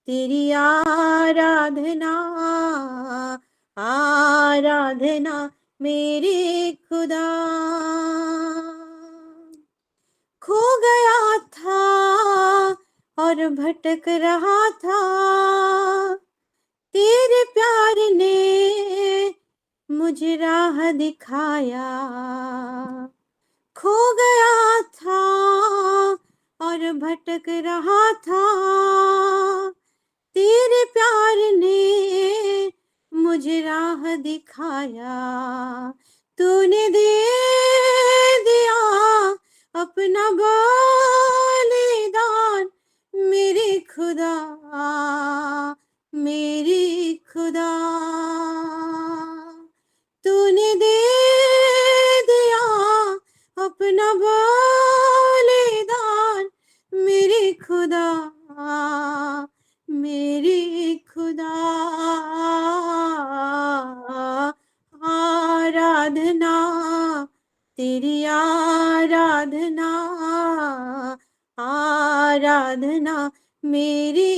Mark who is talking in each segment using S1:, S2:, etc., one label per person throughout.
S1: तेरी आराधना आराधना मेरे खुदा। खो गया था और भटक रहा था, तेरे प्यार ने मुझे राह दिखाया। खो गया था और भटक रहा था, तेरे प्यार ने मुझे राह दिखाया। तूने दे दिया अपना बलिदान मेरे खुदा, मेरे खुदा। तूने दे दिया अपना बलिदान मेरे खुदा, मेरे खुदा। आराधना तेरी आराधना आराधना मेरे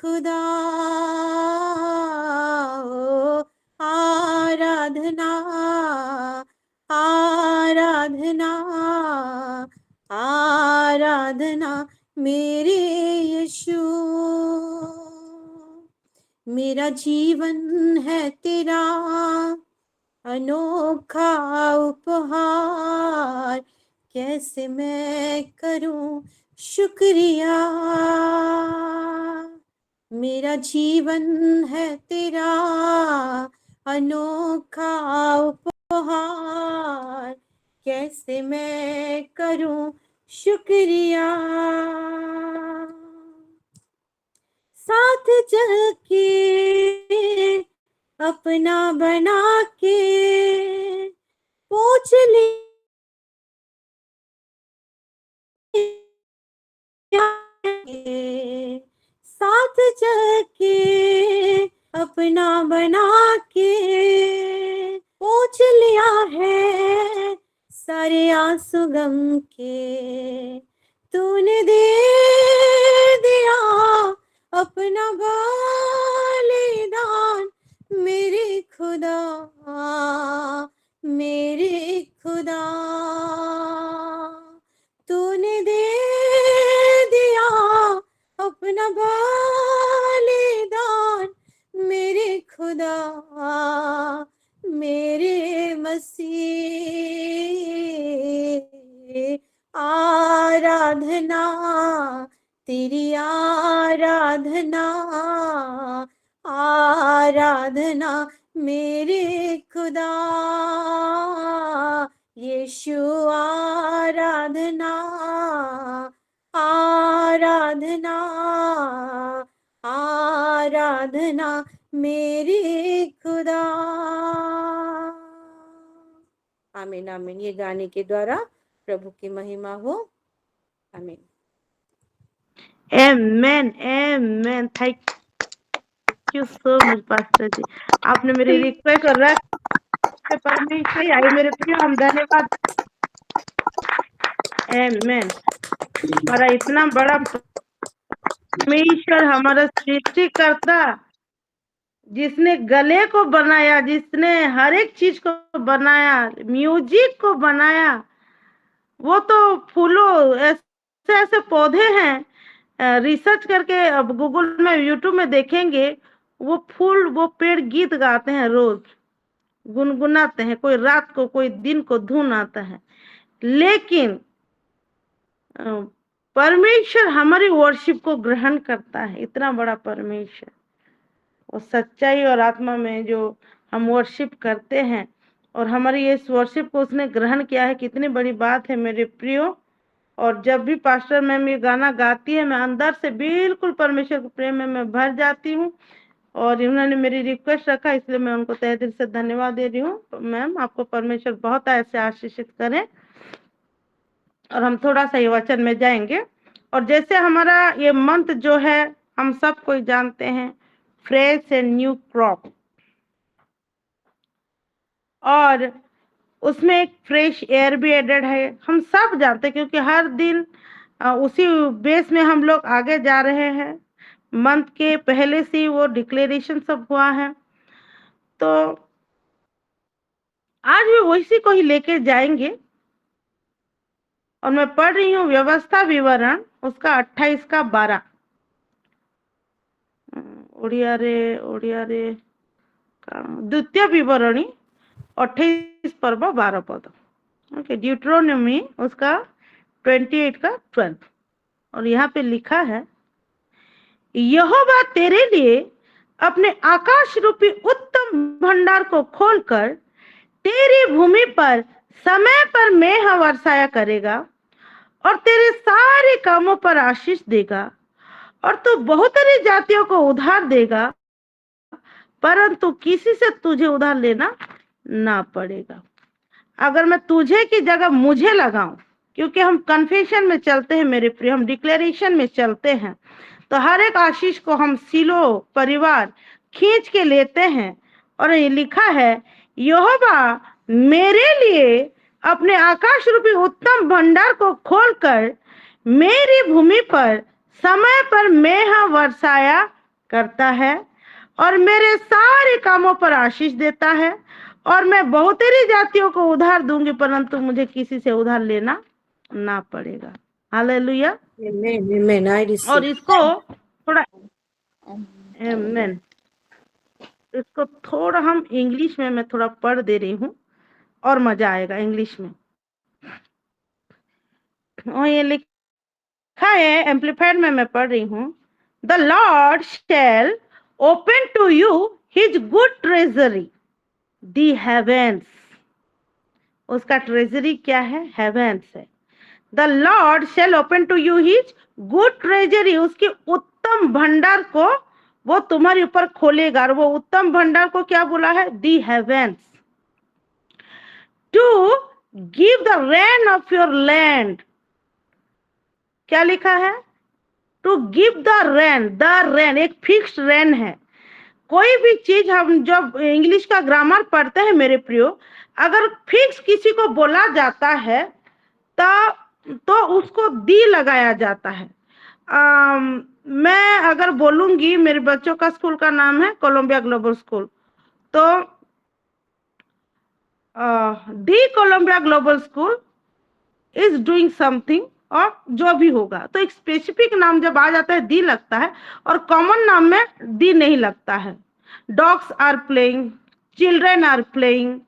S1: खुदा। ओ आराधना आराधना आराधना मेरे यीशु। मेरा जीवन है तेरा अनोखा उपहार, कैसे मैं करूं शुक्रिया। मेरा जीवन है तेरा अनोखा उपहार, कैसे मैं करूं शुक्रिया। साथ चल के अपना बना के पूछ लिया, साथ चल के अपना बना के पूछ लिया है सारे आंसू गम के। तूने दे दिया अपना बलिदान मेरे खुदा, मेरे खुदा। तूने दे दिया अपना बलिदान मेरे खुदा, मेरे मसीह। आराधना तेरी आराधना आराधना मेरे खुदा। यीशु आराधना आराधना आराधना मेरे खुदा। आमीन आमीन। ये गाने के द्वारा प्रभु की महिमा हो। आमीन।
S2: Amen, amen. Thank you so much, pastor ji. आपने मेरी रिक्वेस्ट और रख परमेश्वर आई मेरे प्रिय, हम धन्यवाद। Amen। हमारा इतना बड़ा परमेश्वर, हमारा सृष्टिकर्ता, जिसने गले को बनाया, जिसने हर एक चीज को बनाया, म्यूजिक को बनाया, वो तो फूलों ऐसे ऐसे पौधे हैं, रिसर्च करके अब गूगल में यूट्यूब में देखेंगे, वो फूल वो पेड़ गीत गाते हैं, रोज गुनगुनाते हैं, कोई रात को कोई दिन को धुन आता है। लेकिन परमेश्वर हमारी वर्शिप को ग्रहण करता है। इतना बड़ा परमेश्वर, और सच्चाई और आत्मा में जो हम वर्शिप करते हैं और हमारी इस वर्शिप को उसने ग्रहण किया है, कितनी बड़ी बात है मेरे प्रियो। और जब भी पास्टर मैम ये गाना गाती है, मैं अंदर से बिल्कुल परमेश्वर के प्रेम में मैं भर जाती हूँ। और उन्होंने मेरी रिक्वेस्ट रखा, इसलिए मैं उनको तहे दिल से धन्यवाद दे रही हूँ। मैम, आपको परमेश्वर बहुत ऐसे आशीषित करें। और हम थोड़ा सा ये वचन में जाएंगे। और जैसे हमारा ये मंथ जो है, हम सब कोई जानते हैं, फ्रेश एंड न्यू क्रॉप, और उसमें एक फ्रेश एयर भी एडेड है। हम सब जानते हैं, क्योंकि हर दिन उसी बेस में हम लोग आगे जा रहे हैं। मंथ के पहले से ही वो डिक्लेरेशन सब हुआ है, तो आज भी वैसी को ही लेके जाएंगे। और मैं पढ़ रही हूँ व्यवस्था विवरण उसका 28 का 12। ओडिया रे द्वितीय विवरणी 28 पर्व 12 पद। ओके, ड्यूट्रोनोमी उसका 28 का 12। और यहाँ पे लिखा है, यहोवा तेरे लिए अपने आकाश रूपी उत्तम भंडार को खोलकर तेरी भूमि पर समय पर मेह वर्षाया करेगा और तेरे सारे कामों पर आशीष देगा, और तू बहुतरी जातियों को उधार देगा, परंतु किसी से तुझे उधार लेना ना पड़ेगा। अगर मैं तुझे की जगह मुझे लगाऊं, क्योंकि हम कन्फेशन में चलते हैं मेरे प्रिय, हम डिक्लेरेशन में चलते हैं, तो हर एक आशीष को हम सिलो परिवार खींच के लेते हैं। और ये लिखा है, यहोवा मेरे लिए अपने आकाश रूपी उत्तम भंडार को खोलकर मेरी भूमि पर समय पर मेह वर्षाया करता है और मेरे सारे कामों पर आशीष देता है, और मैं बहुतेरी जातियों को उधार दूंगी, परंतु मुझे किसी से उधार लेना ना पड़ेगा। हालेलुया।
S1: Amen. Amen. I
S2: और
S1: receive.
S2: इसको थोड़ा आमेन, इसको थोड़ा हम इंग्लिश में मैं थोड़ा पढ़ दे रही हूँ और मजा आएगा इंग्लिश में। और ये लिखा है, एम्पलीफाइड में मैं पढ़ रही हूँ, the Lord shall open to you his good treasury the heavens. उसका ट्रेजरी क्या है? हेवेंस है। The Lord shall open to you his good treasury, उसकी उत्तम भंडार को वो तुम्हारे ऊपर खोलेगा। और वो उत्तम भंडार को क्या बोला है? The heavens. To give the rain of your land, क्या लिखा है? To give the rain, the rain एक फिक्स्ड रेन है। कोई भी चीज हम जब इंग्लिश का ग्रामर पढ़ते हैं मेरे प्रियो, अगर फिक्स किसी को बोला जाता है तो उसको दी लगाया जाता है। मैं अगर बोलूंगी, मेरे बच्चों का स्कूल का नाम है कोलंबिया ग्लोबल स्कूल, तो the Columbia Global School is doing something, और जो भी होगा, तो एक स्पेसिफिक नाम जब आ जाता है दी लगता है, और कॉमन नाम में दी नहीं लगता है। Dogs are playing, children are playing,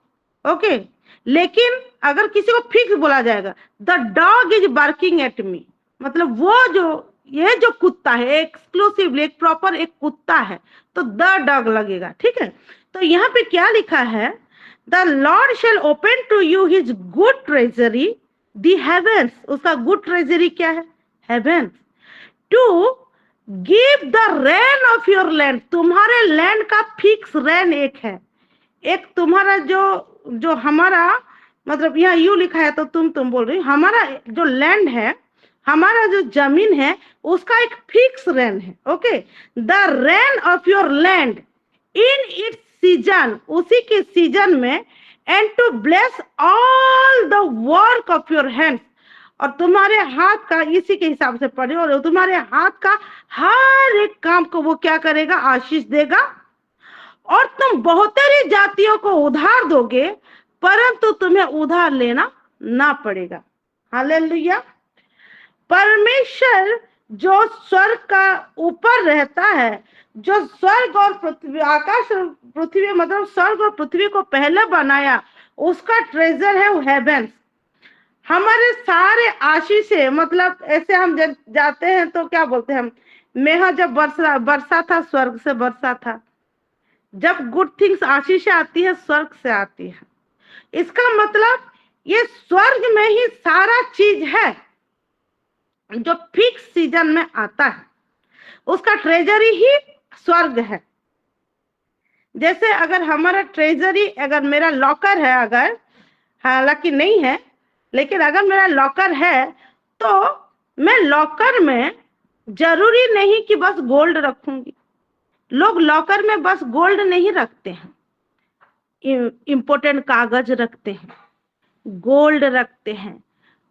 S2: okay. लेकिन अगर किसी को फिक्स बोला जाएगा, the dog is barking at me, मतलब वो जो ये जो कुत्ता है एक्सक्लूसिवली एक प्रॉपर एक कुत्ता है, तो द डॉग लगेगा, ठीक है। तो यहाँ पे क्या लिखा है? The Lord shall open to you his good treasury the heavens, उसका गुड ट्रेजरी क्या है? Heavens. To give the rain of your land, तुम्हारे लैंड का फिक्स रेन एक है। एक तुम्हारा जो हमारा, मतलब यहाँ यू लिखा है तो तुम बोल रही, हमारा जो लैंड है, हमारा जो जमीन है, उसका एक फिक्स रेन है, okay. The rain of your land in its season, उसी के सीजन में, and to bless all the work of your hands, और तुम्हारे हाथ का, इसी के हिसाब से पढ़े, और तुम्हारे हाथ का हर एक काम को वो क्या करेगा? आशीष देगा, और तुम बहुतेरी जातियों को उधार दोगे, परंतु तुम्हें उधार लेना ना पड़ेगा। हालेलुया। परमेश्वर जो स्वर्ग का ऊपर रहता है, जो स्वर्ग और पृथ्वी, आकाश और पृथ्वी, मतलब स्वर्ग और पृथ्वी को पहले बनाया, उसका ट्रेजर है वो हेवेंस। हमारे सारे आशीष है, मतलब ऐसे हम जब जाते हैं तो क्या बोलते हैं हम, मेघ जब बरसा था, स्वर्ग से बरसा था। जब गुड थिंग्स आशीष आती है, स्वर्ग से आती है। इसका मतलब ये स्वर्ग में ही सारा चीज है जो फिक्स सीजन में आता है, उसका ट्रेजरी ही स्वर्ग है। जैसे अगर हमारा ट्रेजरी, अगर मेरा लॉकर है, अगर हालांकि नहीं है, लेकिन अगर मेरा लॉकर है, तो मैं लॉकर में जरूरी नहीं कि बस गोल्ड रखूंगी। लोग लॉकर में बस गोल्ड नहीं रखते हैं, इंपोर्टेंट कागज रखते हैं, गोल्ड रखते हैं,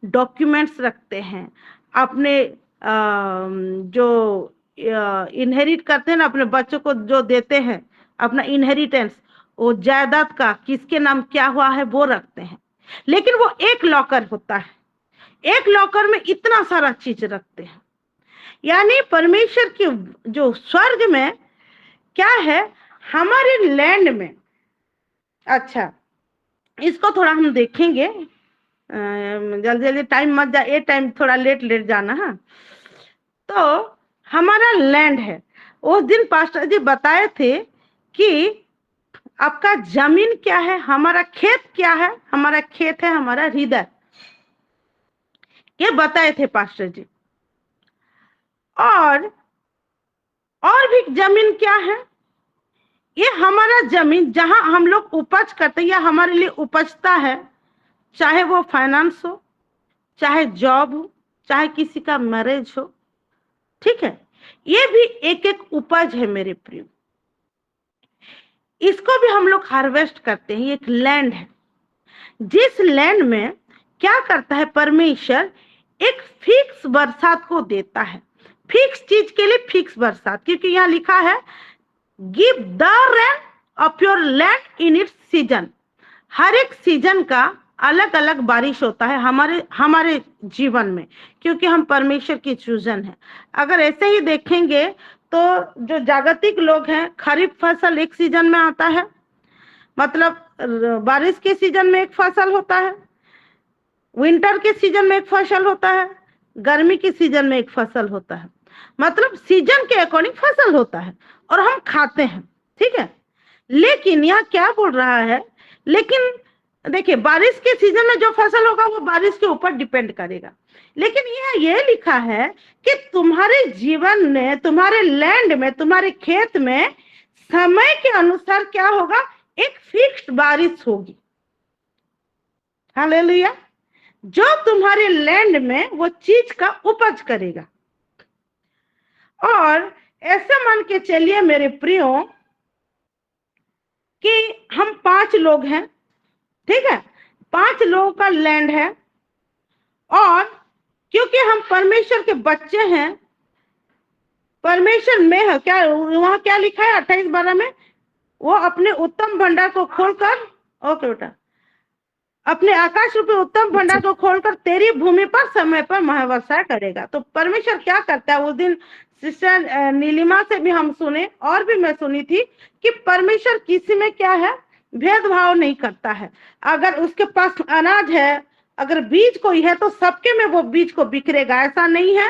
S2: डॉक्यूमेंट्स रखते हैं, अपने जो इनहेरिट करते हैं ना, अपने बच्चों को जो देते हैं अपना इनहेरिटेंस, वो जायदाद का किसके नाम क्या हुआ है वो रखते हैं। लेकिन वो एक लॉकर होता है, एक लॉकर में इतना सारा चीज रखते हैं। यानी परमेश्वर की जो स्वर्ग में क्या है, हमारे लैंड में। अच्छा, इसको थोड़ा हम देखेंगे, जल्दी जल्दी, टाइम मत जा, ये टाइम थोड़ा लेट लेट जाना। हाँ, तो हमारा लैंड है, उस दिन पास्टर जी बताए थे कि आपका जमीन क्या है, हमारा खेत क्या है। हमारा खेत है हमारा हृदय, ये बताए थे पास्टर जी। और भी जमीन क्या है, ये हमारा जमीन जहां हम लोग उपज करते हैं या हमारे लिए उपजता है, चाहे वो फाइनेंस हो, चाहे जॉब हो, चाहे किसी का मैरिज हो, ठीक है, ये भी एक एक उपज है मेरे प्रिय। इसको भी हम लोग हार्वेस्ट करते हैं, एक लैंड है। जिस लैंड में क्या करता है परमेश्वर, एक फिक्स बरसात को देता है, फिक्स चीज के लिए फिक्स बरसात, क्योंकि यहाँ लिखा है give the rain of your land in its season. हर एक सीजन का अलग अलग बारिश होता है हमारे जीवन में, क्योंकि हम परमेश्वर की चूजन है। अगर ऐसे ही देखेंगे तो जो जागतिक लोग हैं, खरीफ फसल एक सीजन में आता है, मतलब बारिश के सीजन में एक फसल होता है, विंटर के सीजन में एक फसल होता है, गर्मी के सीजन में एक फसल होता है, मतलब सीजन के अकॉर्डिंग फसल होता है और हम खाते हैं, ठीक है। लेकिन यहाँ क्या बोल रहा है, लेकिन देखिए बारिश के सीजन में जो फसल होगा वो बारिश के ऊपर डिपेंड करेगा। लेकिन यह लिखा है कि तुम्हारे जीवन में, तुम्हारे लैंड में, तुम्हारे खेत में समय के अनुसार क्या होगा, एक फिक्स्ड बारिश होगी। हालेलुया। जो तुम्हारे लैंड में वो चीज का उपज करेगा। और ऐसे मान के चलिए मेरे प्रियो कि हम 5 लोग हैं, ठीक है, 5 लोगों का लैंड है, और क्योंकि हम परमेश्वर के बच्चे हैं, परमेश्वर में है, क्या वहां क्या लिखा है 28:12 में, वो अपने उत्तम भंडार को खोलकर, ओके बेटा, अपने आकाश रूपी उत्तम भंडार को खोलकर तेरी भूमि पर समय पर महावर्षा करेगा। तो परमेश्वर क्या करता है, उस दिन सिस्टर नीलिमा से भी हम सुने और भी मैं सुनी थी कि परमेश्वर किसी में क्या है, भेदभाव नहीं करता है। अगर उसके पास अनाज है, अगर बीज कोई है तो सबके में वो बीज को बिखरेगा। ऐसा नहीं है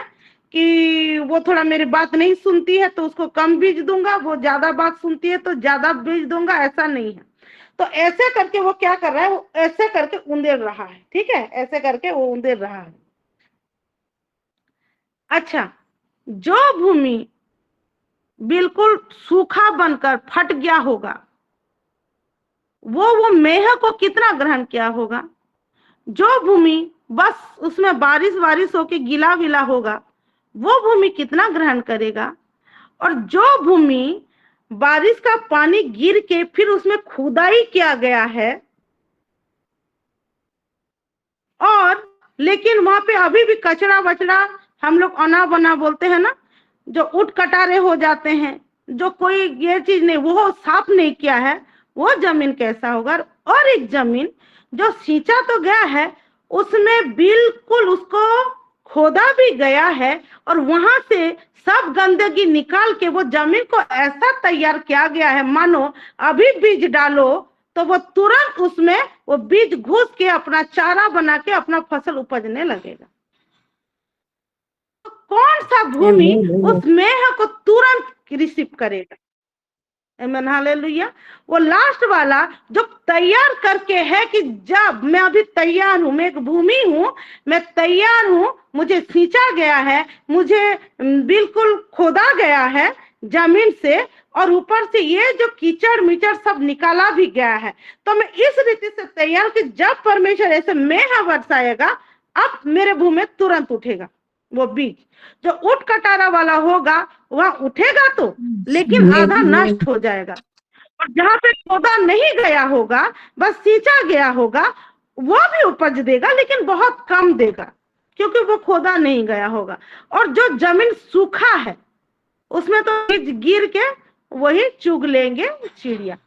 S2: कि वो थोड़ा मेरी बात नहीं सुनती है तो उसको कम बीज दूंगा, वो ज्यादा बात सुनती है तो ज्यादा बीज दूंगा, ऐसा नहीं है। तो ऐसे करके वो क्या कर रहा है, वो ऐसे करके उंदेड़ रहा है, ठीक है, ऐसे करके वो उंदेड़ रहा है। अच्छा, जो भूमि बिल्कुल सूखा बनकर फट गया होगा, वो मेह को कितना ग्रहण किया होगा। जो भूमि बस उसमें बारिश बारिश होके गीला विला होगा, वो भूमि कितना ग्रहण करेगा। और जो भूमि बारिश का पानी गिर के फिर उसमें खुदाई किया गया है, और लेकिन वहां पे अभी भी कचरा वचरा, हम लोग अना बना बोलते हैं ना, जो उठ कटारे हो जाते हैं, जो कोई ये चीज नहीं, वो साफ नहीं किया है, वो जमीन कैसा होगा। और एक जमीन जो सींचा तो गया है, उसमें बिल्कुल उसको खोदा भी गया है, और वहां से सब गंदगी निकाल के वो जमीन को ऐसा तैयार किया गया है, मानो अभी बीज डालो तो वो तुरंत उसमें वो बीज घुस के अपना चारा बना के अपना फसल उपजने लगेगा। तो कौन सा भूमि उस मेह को तुरंत रिसीव करेगा। आमीन, हालेलुया। वो लास्ट वाला जो तैयार करके है कि जब मैं अभी तैयार हूं, मैं एक भूमि हूं, मैं तैयार हूं, मुझे सींचा गया है, मुझे बिल्कुल खोदा गया है जमीन से, और ऊपर से ये जो कीचड़ मीचड़ सब निकाला भी गया है। तो मैं इस रीति से तैयार कि जब परमेश्वर ऐसे मेह बरसाएगा, अब मेरे भूमि में तुरंत उठेगा वो बीज। जो उठ कटारा वाला होगा वह उठेगा तो, लेकिन आधा नष्ट हो जाएगा। और जहां पे खोदा नहीं गया होगा, बस सींचा गया होगा, वो भी उपज देगा लेकिन बहुत कम देगा, क्योंकि वो खोदा नहीं गया होगा। और जो जमीन सूखा है, उसमें तो बीज गिर के वही चुग लेंगे चिड़िया,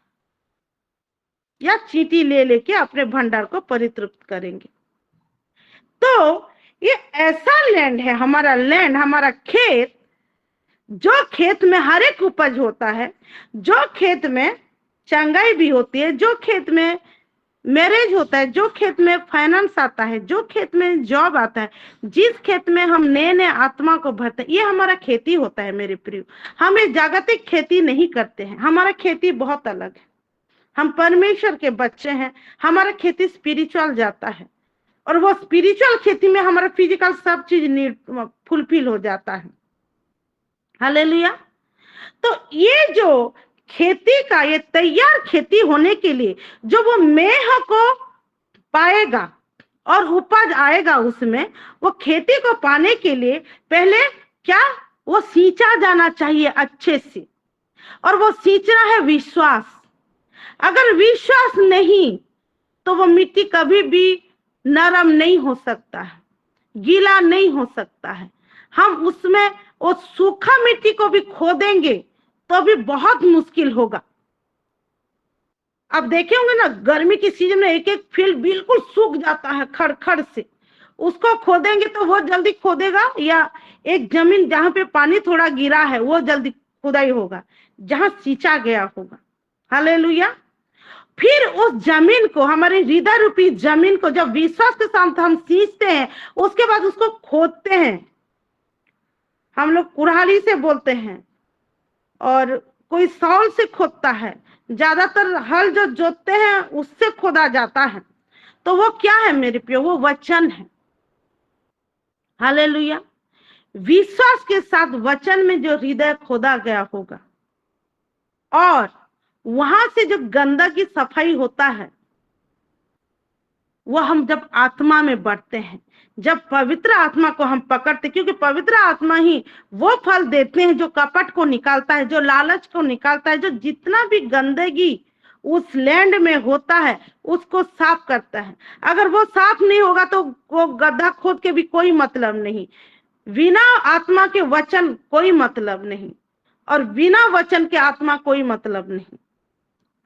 S2: या चींटी ले लेके अपने भंडार को परितृप्त करेंगे। तो ये ऐसा लैंड है, हमारा लैंड, हमारा खेत, जो खेत में हर एक उपज होता है, जो खेत में चंगाई भी होती है, जो खेत में मैरिज होता है, जो खेत में फाइनेंस आता है, जो खेत में जॉब आता है, जिस खेत में हम नए नए आत्मा को भरते हैं, ये हमारा खेती होता है मेरे प्रिय। हम ये जागतिक खेती नहीं करते हैं, हमारा खेती बहुत अलग है। हम परमेश्वर के बच्चे हैं, हमारा खेती स्पिरिचुअल जाता है, और वो स्पिरिचुअल खेती में हमारा फिजिकल सब चीज नीड फुलफिल हो जाता है। हालेलुया। तो ये जो खेती का, ये तैयार खेती होने के लिए जो वो मेह को पाएगा और उपज आएगा उसमें, वो खेती को पाने के लिए पहले क्या, वो सींचा जाना चाहिए अच्छे से, और वो सींचना है विश्वास। अगर विश्वास नहीं तो वो मिट्टी कभी भी नरम नहीं हो सकता है, गीला नहीं हो सकता है। हम उसमें वो सूखा मिट्टी को भी खोदेंगे तो भी बहुत मुश्किल होगा। आप देखे होंगे ना, गर्मी की सीजन में एक एक फील्ड बिल्कुल सूख जाता है खड़ से, उसको खोदेंगे तो वो जल्दी खोदेगा, या एक जमीन जहां पे पानी थोड़ा गिरा है वो जल्दी खुदाई होगा, जहां सींचा गया होगा। हालेलुया। फिर उस जमीन को, हमारे हृदय रूपी जमीन को जब विश्वास के साथ हम सींचते हैं, उसके बाद उसको खोदते हैं। हम लोग कुल्हाड़ी से बोलते हैं, और कोई सौल से खोदता है, ज्यादातर हल जो जोतते हैं उससे खोदा जाता है। तो वो क्या है मेरे प्रियो, वो वचन है। हालेलुया। विश्वास के साथ वचन में जो हृदय खोदा गया होगा, और वहां से जो गंदगी सफाई होता है, वो हम जब आत्मा में बढ़ते हैं, जब पवित्र आत्मा को हम पकड़ते, क्योंकि पवित्र आत्मा ही वो फल देते हैं जो कपट को निकालता है, जो लालच को निकालता है, जो जितना भी गंदगी उस लैंड में होता है उसको साफ करता है। अगर वो साफ नहीं होगा तो वो गड्ढा खोद के भी कोई मतलब नहीं। बिना आत्मा के वचन कोई मतलब नहीं, और बिना वचन के आत्मा कोई मतलब नहीं।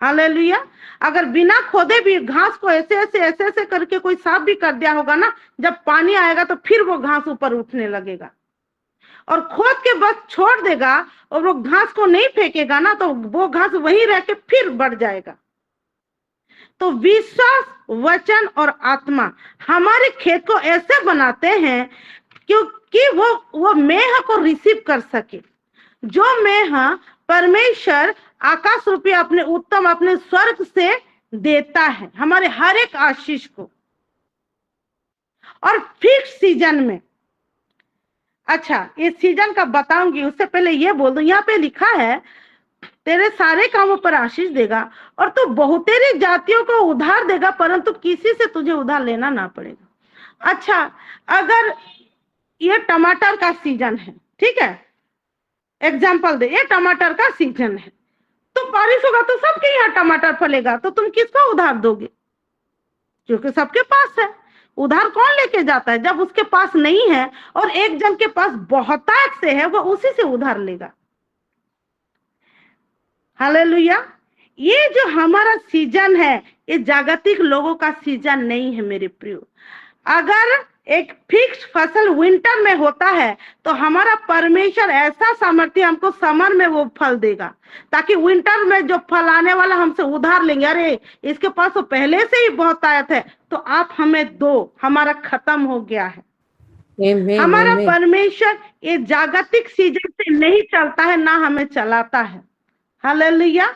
S2: हालेलुया। अगर बिना खोदे भी घास को ऐसे करके कोई साफ भी कर दिया होगा ना, जब पानी आएगा तो फिर वो घास ऊपर उठने लगेगा, और खोद के बस छोड़ देगा और वो घास को नहीं फेंकेगा ना, तो वो घास वहीं रह के फिर बढ़ जाएगा। तो विश्वास, वचन और आत्मा हमारे खेत को ऐसे बनाते हैं क्योंकि वो मेह को रिसीव कर सके। जो मेह परमेश्वर आकाश रूपी अपने उत्तम, अपने स्वर्ग से देता है हमारे हर एक आशीष को, और फिक्स सीजन में। अच्छा, इस सीजन का बताऊंगी, उससे पहले ये बोल दूं, यहाँ पे लिखा है तेरे सारे कामों पर आशीष देगा, और तू बहुतेरी जातियों को उधार देगा, परंतु किसी से तुझे उधार लेना ना पड़ेगा। अच्छा, अगर ये टमाटर का सीजन है, ठीक है, एग्जाम्पल दे, ये टमाटर का सीजन है, तो बारिश होगा तो सबके यहाँ टमाटर फलेगा, तो तुम किसको उधार दोगे? क्योंकि सबके पास है। उधार कौन लेके जाता है? जब उसके पास नहीं है और एक जन के पास बहुतायत से है, वो उसी से उधार लेगा। हालेलुया। ये जो हमारा सीजन है, ये जागतिक लोगों का सीजन नहीं है मेरे प्रियो। अगर एक फिक्स फसल विंटर में होता है तो हमारा परमेश्वर ऐसा सामर्थ्य हमको समर में वो फल देगा, ताकि विंटर में जो फल आने वाला हमसे उधार लेंगे, अरे इसके पास तो पहले से ही बहुत आयत है, तो आप हमें दो, हमारा खत्म हो गया है।
S1: आमीन,
S2: हमारा
S1: आमीन।
S2: परमेश्वर ये जागतिक सीजन से नहीं चलता है, ना हमें चलाता है। हालेलुया।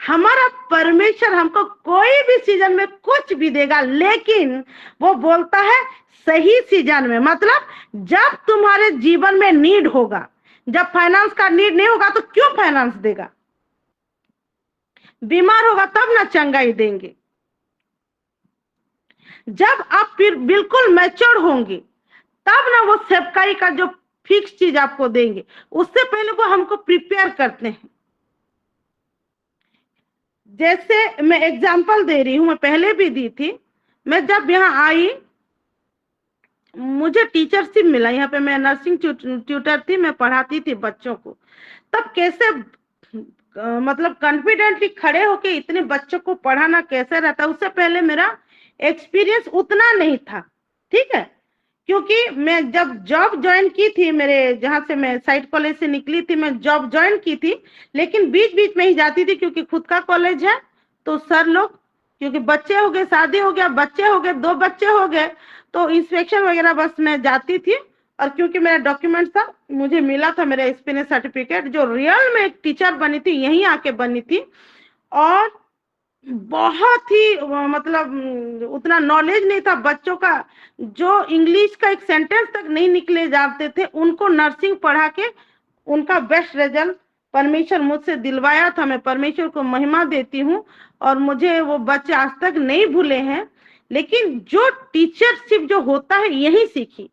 S2: हमारा परमेश्वर हमको कोई भी सीजन में कुछ भी देगा, लेकिन वो बोलता है सही सीजन में। मतलब जब तुम्हारे जीवन में नीड होगा, जब फाइनेंस का नीड नहीं होगा तो क्यों फाइनेंस देगा? बीमार होगा तब ना चंगाई देंगे। जब आप फिर बिल्कुल मैच्योर होंगे तब ना वो सेवकाई का जो फिक्स चीज आपको देंगे। उससे पहले वो हमको प्रिपेयर करते हैं। जैसे मैं एग्जांपल दे रही हूं, मैं पहले भी दी थी। मैं जब यहाँ आई मुझे टीचरशिप मिला, यहाँ पे मैं नर्सिंग ट्यूटर थी, मैं पढ़ाती थी बच्चों को। तब कैसे मतलब कॉन्फिडेंटली खड़े होके इतने बच्चों को पढ़ाना कैसे रहता, उससे पहले मेरा एक्सपीरियंस उतना नहीं था, ठीक है। क्योंकि मैं जब जॉब ज्वाइन की थी, मेरे जहां से मैं साइड कॉलेज से निकली थी, मैं जॉब ज्वाइन की थी, लेकिन बीच बीच में ही जाती थी क्योंकि खुद का कॉलेज है। तो सर लोग, क्योंकि बच्चे हो गए, शादी हो गया, बच्चे हो गए, 2 बच्चे हो गए, तो इंस्पेक्शन वगैरह बस मैं जाती थी। और क्योंकि मेरा डॉक्यूमेंट था, मुझे मिला था मेरा एक्सपीरियंस सर्टिफिकेट, जो रियल में एक टीचर बनी थी, यहीं आके बनी थी। और बहुत ही मतलब उतना नॉलेज नहीं था बच्चों का, जो इंग्लिश का एक सेंटेंस तक नहीं निकले जाते थे, उनको नर्सिंग पढ़ा के उनका बेस्ट रिजल्ट परमेश्वर मुझसे दिलवाया था। मैं परमेश्वर को महिमा देती हूँ, और मुझे वो बच्चे आज तक नहीं भूले हैं। लेकिन जो टीचरशिप जो होता है यही सीखी।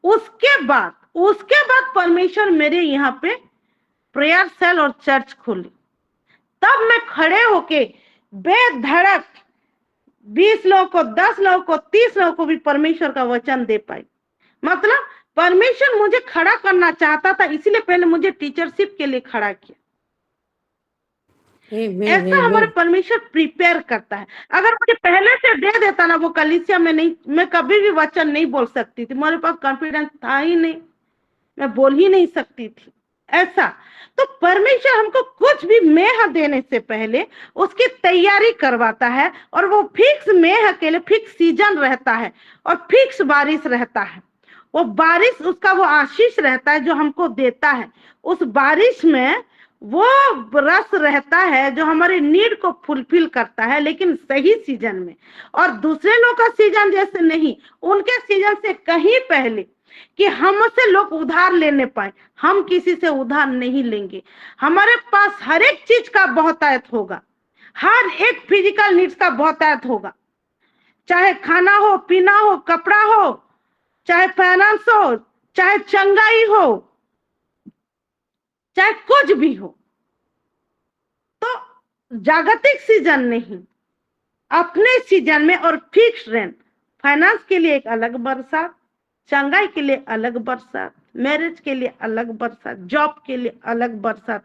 S2: उसके बाद परमेश्वर मेरे यहाँ पे प्रेयर सेल और चर्च खोली। तब मैं खड़े होके बेधड़क 20 लोगों को, 10 लोगों को, 30 लोगों को भी परमेश्वर का वचन दे पाई। मतलब परमेश्वर मुझे खड़ा करना चाहता था, इसीलिए पहले मुझे टीचरशिप के लिए खड़ा किया।
S1: आमीन
S2: ऐसा हमारा
S1: आमीन
S2: परमेश्वर प्रिपेयर करता है। अगर मुझे पहले से दे देता ना वो कलीसिया में, नहीं, मैं कभी भी वचन नहीं बोल सकती थी, मेरे पास कॉन्फिडेंस था ही नहीं, मैं बोल ही नहीं सकती थी ऐसा। तो परमेश्वर हमको कुछ भी मेह देने से पहले उसकी तैयारी करवाता है, और वो फिक्स मेह के लिए फिक्स सीजन रहता है और फिक्स बारिश रहता है। वो बारिश, उसका वो आशीष रहता है जो हमको देता है। उस बारिश में वो रस रहता है जो हमारे नीड को फुलफिल करता है, लेकिन सही सीजन में। और दूसरे लोग का सीजन जैसे नहीं, उनके सीजन से कहीं पहले, कि हमसे लोग उधार लेने पाए, हम किसी से उधार नहीं लेंगे। हमारे पास हर एक चीज का बहुतायत होगा, हर एक फिजिकल नीड्स का बहुतायत होगा, चाहे खाना हो, पीना हो, कपड़ा हो, चाहे फाइनेंस हो, चाहे चंगाई हो, चाहे कुछ भी हो। तो जागतिक सीजन नहीं, अपने सीजन में और फिक्स रेंट। फाइनेंस के लिए एक अलग बरसात, चंगाई के लिए अलग बरसात, मैरिज के लिए अलग बरसात, जॉब के लिए अलग बरसात,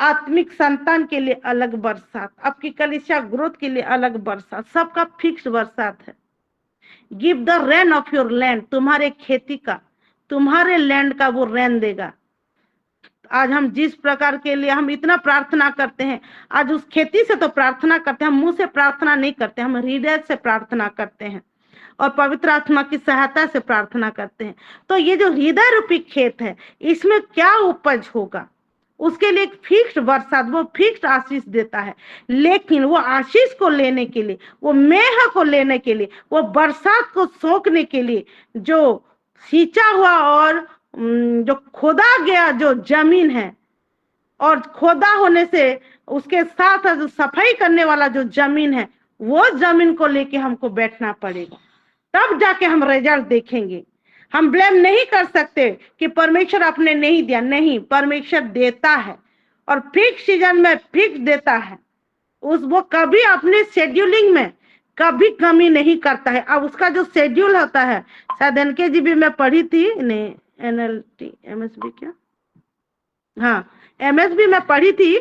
S2: आत्मिक संतान के लिए अलग बरसात, आपकी कलीसिया ग्रोथ के लिए अलग बरसात, सबका फिक्स बरसात है। Give the rain of your land, तुम्हारे खेती का, तुम्हारे लैंड का वो रेन देगा। आज हम जिस प्रकार के लिए हम इतना प्रार्थना करते हैं, आज उस खेती से तो प्रार्थना करते हैं, हम मुंह से प्रार्थना नहीं करते, हम हृदय से प्रार्थना करते हैं और पवित्र आत्मा की सहायता से प्रार्थना करते हैं। तो ये जो हृदय रूपी खेत है, इसमें क्या उपज होगा, उसके लिए एक फिक्स्ड बरसात, वो फिक्स्ड आशीष देता है। लेकिन वो आशीष को लेने के लिए, वो मेह को लेने के लिए, वो बरसात को सोखने के लिए, जो सींचा हुआ और जो खोदा गया जो जमीन है, और खोदा होने से उसके साथ जो सफाई करने वाला जो जमीन है, वो जमीन को लेके हमको बैठना पड़ेगा, तब जाके हम रिजल्ट देखेंगे। हम ब्लेम नहीं कर सकते कि परमेश्वर आपने नहीं दिया, नहीं, परमेश्वर देता है और फिक्स सीजन में फिक्स देता है। वो कभी अपने शेड्यूलिंग में कभी कमी नहीं करता है। अब उसका जो शेड्यूल होता है, शायद NKJV में पढ़ी थी, नहीं NLT MSB क्या, हाँ MSB में पढ़ी थी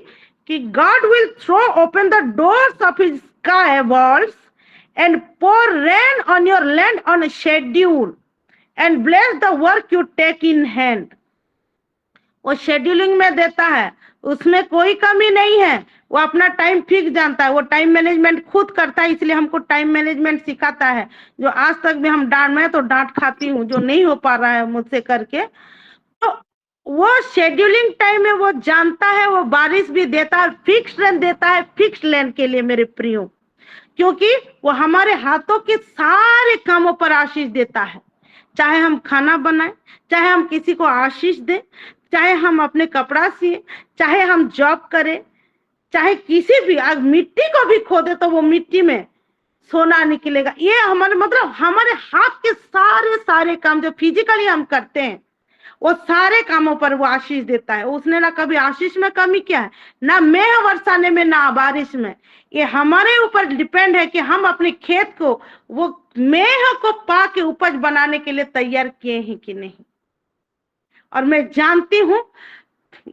S2: कि God will throw open the doors of his sky walls and pour rain on your land on a schedule and bless the work you take in hand. वो शेड्यूलिंग में देता है, उसमें कोई कमी नहीं है, वो अपना टाइम फिक्स जानता है, वो टाइम मैनेजमेंट खुद करता है, इसलिए हमको टाइम मैनेजमेंट सिखाता है। जो आज तक भी हम मैं तो डांट खाती हूँ जो नहीं हो पा रहा है मुझसे करके। तो वो शेड्यूलिंग टाइम में वो जानता है, वो बारिश भी देता है, फिक्स रेंट देता है, फिक्स लैंड के लिए मेरे प्रियो, क्योंकि वो हमारे हाथों के सारे कामों पर आशीष देता है। चाहे हम खाना बनाए, चाहे हम किसी को आशीष दें, चाहे हम अपने कपड़ा सिए, चाहे हम जॉब करें, चाहे किसी भी, आग मिट्टी को भी खोदे तो वो मिट्टी में सोना निकलेगा। ये हमारे मतलब हमारे हाथ के सारे काम जो फिजिकली हम करते हैं, वो सारे कामों पर वो आशीष देता है। उसने ना कभी आशीष में कमी किया है, ना मेह बरसाने में, ना बारिश में। ये हमारे ऊपर डिपेंड है कि हम अपने खेत को वो मेह को पा के उपज बनाने के लिए तैयार किए हैं कि नहीं। और मैं जानती हूँ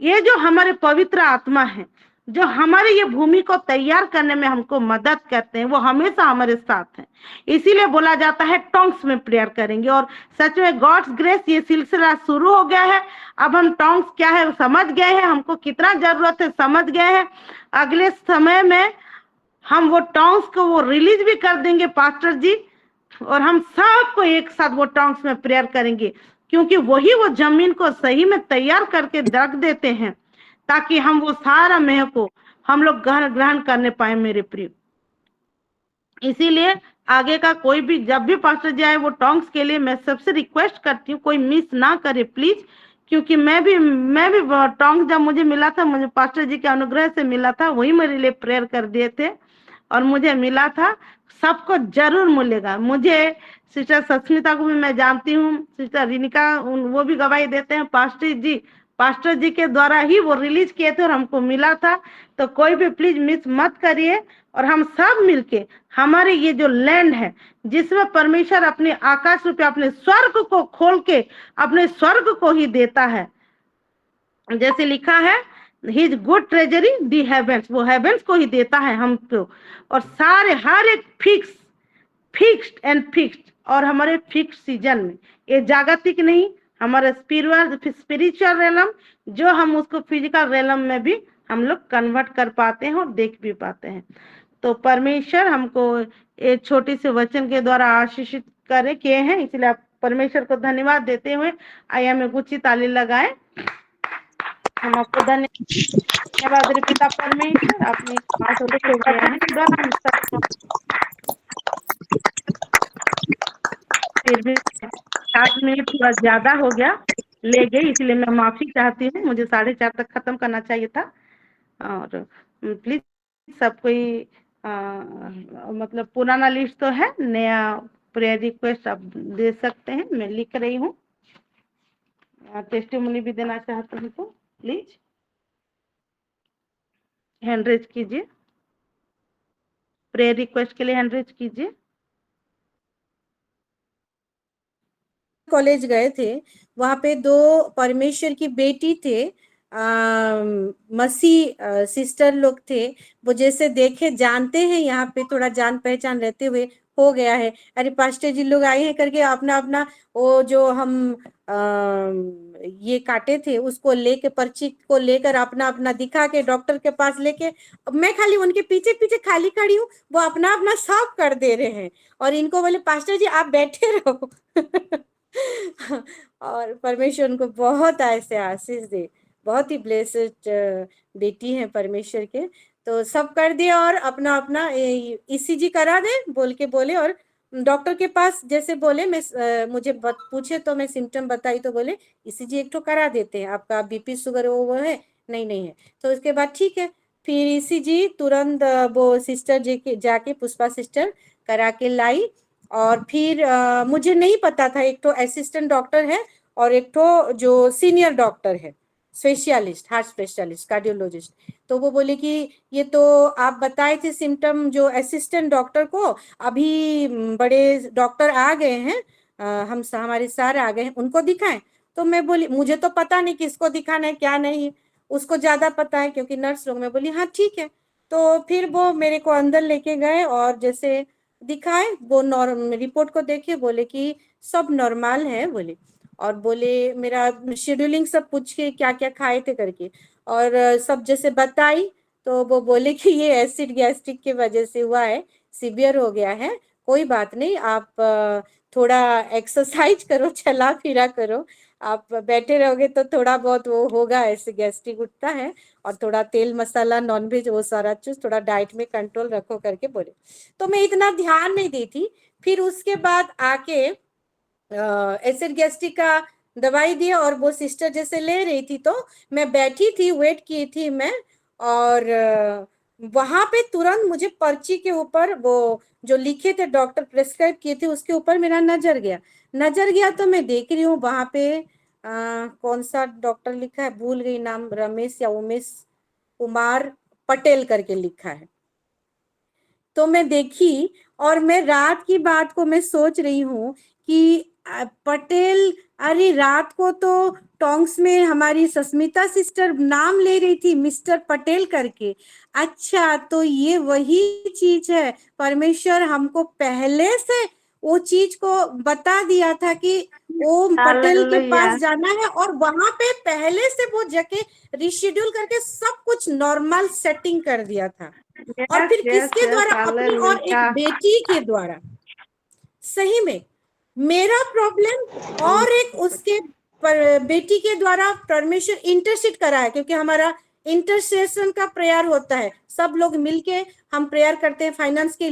S2: ये जो हमारे पवित्र आत्मा है, जो हमारे ये भूमि को तैयार करने में हमको मदद करते हैं, वो हमेशा हमारे साथ हैं। इसीलिए बोला जाता है टोंग्स में प्रेयर करेंगे। और सच में गॉड्स ग्रेस ये सिलसिला शुरू हो गया है। अब हम टोंग्स क्या है समझ गए हैं, हमको कितना जरूरत है समझ गए हैं। अगले समय में हम वो टोंग्स को वो रिलीज भी कर देंगे पास्टर जी, और हम सबको एक साथ वो टोंग्स में प्रेयर करेंगे, क्योंकि वही वो जमीन को सही में तैयार करके रख देते हैं, ताकि हम वो सारा मेह को हम लोग ग्रहण करने पाए मेरे प्रिय। इसीलिए आगे का कोई भी जब भी पास्टर जी आए वो टोंग्स के लिए मैं सबसे रिक्वेस्ट करती हूँ कोई मिस ना करे प्लीज, क्योंकि मैं भी टोंग्स जब मुझे मिला था, मुझे पास्टर जी के अनुग्रह से मिला था, वही मेरे लिए प्रेयर कर दिए थे और मुझे मिला था। सबको जरूर मिलेगा। मुझे सिस्टर सस्मिता को भी मैं जानती हूँ, सिस्टर रिनिका वो भी गवाही देते हैं, पास्टर जी के द्वारा ही वो रिलीज किए थे और हमको मिला था। तो कोई भी प्लीज मिस मत करिए। और हम सब मिलके हमारे ये जो लैंड है जिसमें परमेश्वर अपने आकाश रूपी अपने स्वर्ग को खोल के अपने स्वर्ग को ही देता है, जैसे लिखा है his good treasury the heaven's, वो हेवेंस को ही देता है हमको। और सारे हर एक फिक्स्ड एंड फिक्स्ड, और हमारे फिक्स सीजन में, ये जागतिक नहीं, हमारा स्पिरिचुअल रेलम जो हम उसको फिजिकल रेलम में भी हम लोग कन्वर्ट कर पाते हैं और देख भी पाते हैं। तो परमेश्वर हमको एक छोटी से वचन के द्वारा आशीषित करे किए हैं, इसलिए आप परमेश्वर को धन्यवाद देते हुए आइए हमें ऊंची ताली लगाए। हम आपको धन्यवाद पिता परमेश्वर, अपनी बातों के वचन के द्वारा हम सबको फिर भी 7 मिनट थोड़ा ज्यादा हो गया ले गए, इसलिए मैं माफी चाहती हूँ। मुझे 4:30 तक खत्म करना चाहिए था। और प्लीज सब कोई मतलब पुराना लिस्ट तो है, नया प्रेयर रिक्वेस्ट आप दे सकते हैं। मैं लिख रही हूँ। टेस्टिमोनी भी देना चाहते हैं तो प्लीज हैंड रेज कीजिए। प्रेयर रिक्वेस्ट के लिए हैंड रेज कीजिए।
S1: कॉलेज गए थे, वहां पे 2 परमेश्वर की बेटी थे, मसीह सिस्टर लोग थे। वो जैसे देखे जानते हैं, यहाँ पे थोड़ा जान पहचान रहते हुए हो गया है। अरे पास्टर जी लोग आए हैं करके अपना अपना वो जो हम ये काटे थे उसको लेके, पर्ची को लेकर अपना अपना दिखा के डॉक्टर के पास लेके, मैं खाली उनके पीछे पीछे खाली खड़ी हूँ, वो अपना अपना सब कर दे रहे हैं। और इनको बोले पास्टर जी आप बैठे रहो। और परमेश्वर उनको बहुत ऐसे आशीष दे, बहुत ही ब्लेस्ड बेटी है परमेश्वर के। तो सब कर दिया और अपना अपना ईसीजी करा दे बोल के बोले। और डॉक्टर के पास जैसे बोले, मैं मुझे पूछे तो मैं सिम्टम बताई तो बोले ईसीजी एक तो करा देते हैं, आपका बीपी शुगर वो है नहीं नहीं है। तो उसके बाद ठीक है, फिर ईसीजी तुरंत वो सिस्टर जी जाके पुष्पा सिस्टर करा के लाई। और फिर मुझे नहीं पता था, एक तो असिस्टेंट डॉक्टर है और एक तो जो सीनियर डॉक्टर है, स्पेशलिस्ट, हार्ट स्पेशलिस्ट, कार्डियोलॉजिस्ट। तो वो बोले कि ये तो आप बताए थे सिम्टम जो असिस्टेंट डॉक्टर को, अभी बड़े डॉक्टर आ गए हैं, हमारे सर आ गए हैं, उनको दिखाएं। तो मैं बोली मुझे तो पता नहीं किसको दिखाना है क्या नहीं, उसको ज्यादा पता है क्योंकि नर्स लोग। मैं बोली हाँ ठीक है। तो फिर वो मेरे को अंदर लेके गए और जैसे दिखाए, वो रिपोर्ट को देखे, बोले कि सब नॉर्मल है बोले। और बोले मेरा शेड्यूलिंग सब पूछ के क्या क्या खाए थे करके, और सब जैसे बताई। तो वो बोले कि ये एसिड गैस्ट्रिक के वजह से हुआ है, सीवियर हो गया है, कोई बात नहीं, आप थोड़ा एक्सरसाइज करो, चला फिरा करो, आप बैठे रहोगे तो थोड़ा बहुत वो होगा, ऐसे गैस्ट्रिक उठता है। और थोड़ा तेल मसाला नॉनवेज वो सारा चीज थोड़ा डाइट में कंट्रोल रखो करके बोले। तो मैं इतना ध्यान नहीं दी थी। फिर उसके बाद आके एसिड गैस्ट्रिक का दवाई दिया और वो सिस्टर जैसे ले रही थी तो मैं बैठी थी, वेट की थी मैं। और वहां पे तुरंत मुझे पर्ची के ऊपर वो जो लिखे थे डॉक्टर प्रेस्क्राइब किए थे उसके ऊपर मेरा नजर गया। तो मैं देख रही हूँ वहां पे कौन सा डॉक्टर लिखा है, भूल गई नाम, रमेश या उमेश कुमार पटेल करके लिखा है। तो मैं देखी और मैं रात की बात को मैं सोच रही हूँ कि पटेल, अरे रात को तो टोंक्स में हमारी सस्मिता सिस्टर नाम ले रही थी मिस्टर पटेल करके। अच्छा, तो ये वही चीज है, परमेश्वर हमको पहले से वो चीज को बता दिया था कि ओम पटेल के
S2: हालेलुया।
S1: पास जाना है, और वहां पे पहले से वो जगह रिशेड्यूल करके सब कुछ नॉर्मल सेटिंग कर दिया था। और
S2: यस
S1: फिर
S2: यस
S1: किसके
S2: यस,
S1: द्वारा, अपनी और एक
S2: हालेलुया।
S1: बेटी के द्वारा। सही में मेरा प्रॉब्लम और एक उसके बेटी के द्वारा परमेश्वर इंटरसीड करा है, क्योंकि हमारा इंटरसेशन का प्रेयर होता है, सब लोग मिलके हम प्रेयर करते हैं फाइनेंस के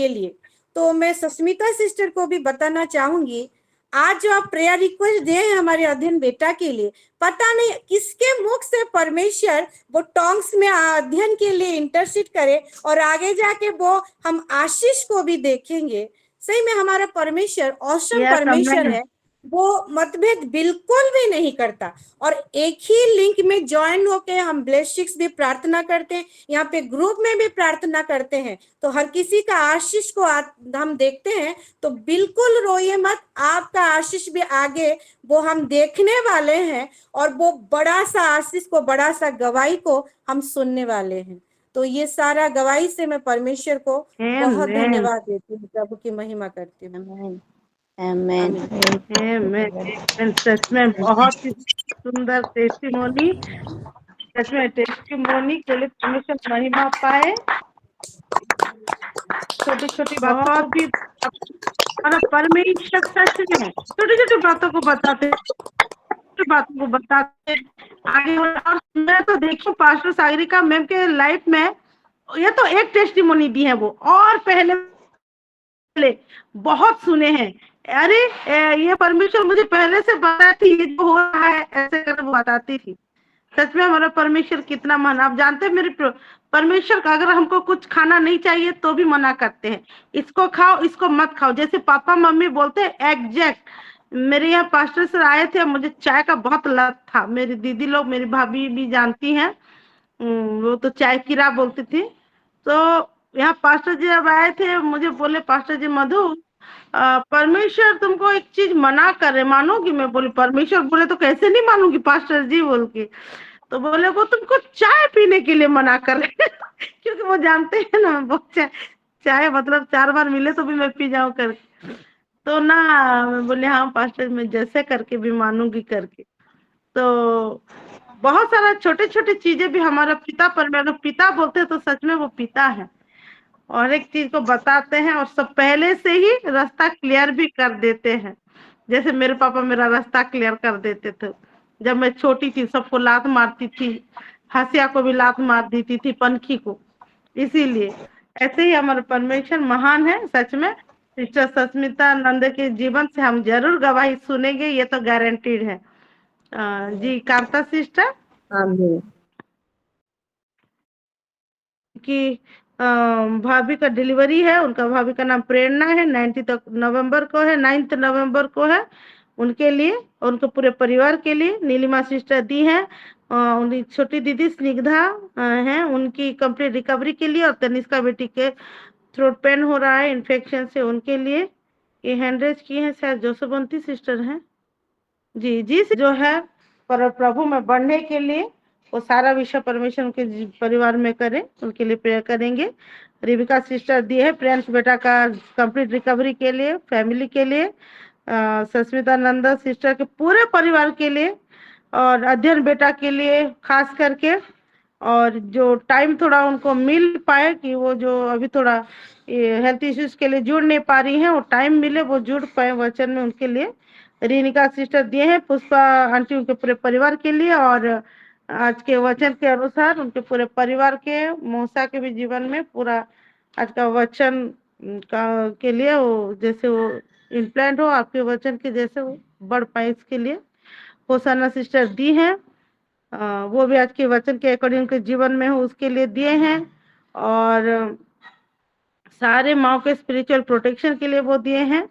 S1: लिए। तो मैं सस्मिता सिस्टर को भी बताना चाहूंगी, आज जो आप प्रेयर रिक्वेस्ट दे हैं हमारे अध्ययन बेटा के लिए, पता नहीं किसके मुख से परमेश्वर वो टोंक्स में अध्ययन के लिए इंटरसीड करे, और आगे जाके वो हम आशीष को भी देखेंगे। सही में हमारा परमेश्वर औसम
S2: यस
S1: परमेश्वर
S2: आमेन।
S1: है, वो मतभेद बिल्कुल भी नहीं करता। और एक ही लिंक में ज्वाइन होके हम ब्लेसिंग्स भी प्रार्थना करते हैं, यहाँ पे ग्रुप में भी प्रार्थना करते हैं, तो हर किसी का आशीष को हम देखते हैं। तो बिल्कुल रोइए मत, आपका आशीष भी आगे वो हम देखने वाले हैं, और वो बड़ा सा आशीष को, बड़ा सा गवाही को हम सुनने वाले हैं। तो ये सारा गवाही से मैं परमेश्वर को बहुत
S2: आमेन
S1: धन्यवाद देती हूँ, प्रभु की महिमा करती हूँ।
S3: आमेन आमेन।
S1: आमीन।
S2: आमेन आमेन। सच में बहुत ही सुंदर टेस्टिमोनी, सच में टेस्टिमोनी के लिए परमेश्वर महिमा पाए।
S3: छोटी छोटी बातों को
S2: बहुत ही और परमेश्वर सच में छोटी छोटी बातों को बताते, बातों को बताते आगे। और मैं तो देखी पास्टर सागरिका मैम के लाइफ में, ये तो एक टेस्टिमोनी दी है वो, और पहले बहुत सुने हैं। अरे ये परमेश्वर मुझे पहले से पता थी ये जो हो रहा है, ऐसे कर वो बताती थी। सच में हमारा परमेश्वर कितना महान। आप जानते हैं मेरे परमेश्वर का, अगर हमको कुछ खाना नहीं चाहिए तो भी मना करते हैं, इसको खाओ इसको मत खाओ। जैसे पापा मम्मी बोलते हैं एग्जैक्ट। मेरे यहाँ पास्टर सर आए थे, मुझे चाय का बहुत लत था, मेरी दीदी लोग, मेरी भाभी भी जानती हैं, वो तो चाय किरा बोलती थी। तो यहाँ पास्टर जी जब आए थे, मुझे बोले पास्टर जी मधु, परमेश्वर तुमको एक चीज मना कर रहे, मानोगी? मैं बोली परमेश्वर बोले तो कैसे नहीं मानूंगी पास्टर जी बोल के। तो बोले वो तुमको चाय पीने के लिए मना कर रहे क्योंकि वो जानते हैं ना वो चाय मतलब 4 बार मिले तो भी मैं पी जाऊं करके। तो ना मैं बोले हाँ पास्टर, मैं जैसे करके भी मानूंगी करके। तो बहुत सारा छोटे छोटे चीजें भी हमारा पिता परमेश्वर पिता बोलते हैं, तो सच में वो पिता है, और एक चीज को बताते हैं और सब पहले से ही रास्ता क्लियर भी कर देते हैं। जैसे मेरे पापा मेरा रास्ता क्लियर कर देते थे। जब मैं छोटी थी सबको लात मारती थी, हंसिया को भी लात मार देती थी, पनखी को। इसीलिए ऐसे ही हमारा परमेश्वर महान है सच में। सिस्टर सस्मिता नंद के जीवन से हम जरूर गवाही सुनेंगे, ये तो गारंटीड है। जी कांता सिस्टर
S3: आमीन।
S2: की भाभी का डिलीवरी है, उनका भाभी का नाम प्रेरणा है, 9 नवंबर को है, 9 नवंबर को है। उनके लिए और उनके पूरे परिवार के लिए नीलिमा सिस्टर दी है। उनकी छोटी दीदी स्निग्धा है, उनकी कंप्लीट रिकवरी के लिए, और तनिष्का बेटी के थ्रोट पेन हो रहा है इन्फेक्शन से, उनके लिए ये हैंडरेज की है, शायद जोशोबंती सिस्टर है। जी जी जो है पर प्रभु में बढ़ने के लिए वो सारा विषय परमेश्वर उनके परिवार में करें, उनके लिए प्रेयर करेंगे। रिविका सिस्टर दी है प्रियांश बेटा का कंप्लीट रिकवरी के लिए, फैमिली के लिए, सस्मिता नंदा सिस्टर के पूरे परिवार के लिए, और अध्ययन बेटा के लिए खास करके। और जो टाइम थोड़ा उनको मिल पाए कि वो जो अभी थोड़ा हेल्थ इश्यूज के लिए जुड़ नहीं पा रही हैं, वो टाइम मिले वो जुड़ पाए वचन में, उनके लिए रीनिका सिस्टर दिए हैं, पुष्पा आंटी उनके पूरे परिवार के लिए, और आज के वचन के अनुसार उनके पूरे परिवार के, मौसा के भी जीवन में पूरा आज का वचन का के लिए वो जैसे वो इम्प्लांट हो आपके वचन के जैसे वो बढ़ पाए, इसके लिए होसाना सिस्टर दी हैं। वो भी आज के वचन के अकॉर्डिंग उनके जीवन में हो उसके लिए दिए हैं। और सारे माँ के स्पिरिचुअल प्रोटेक्शन के लिए वो दिए हैं।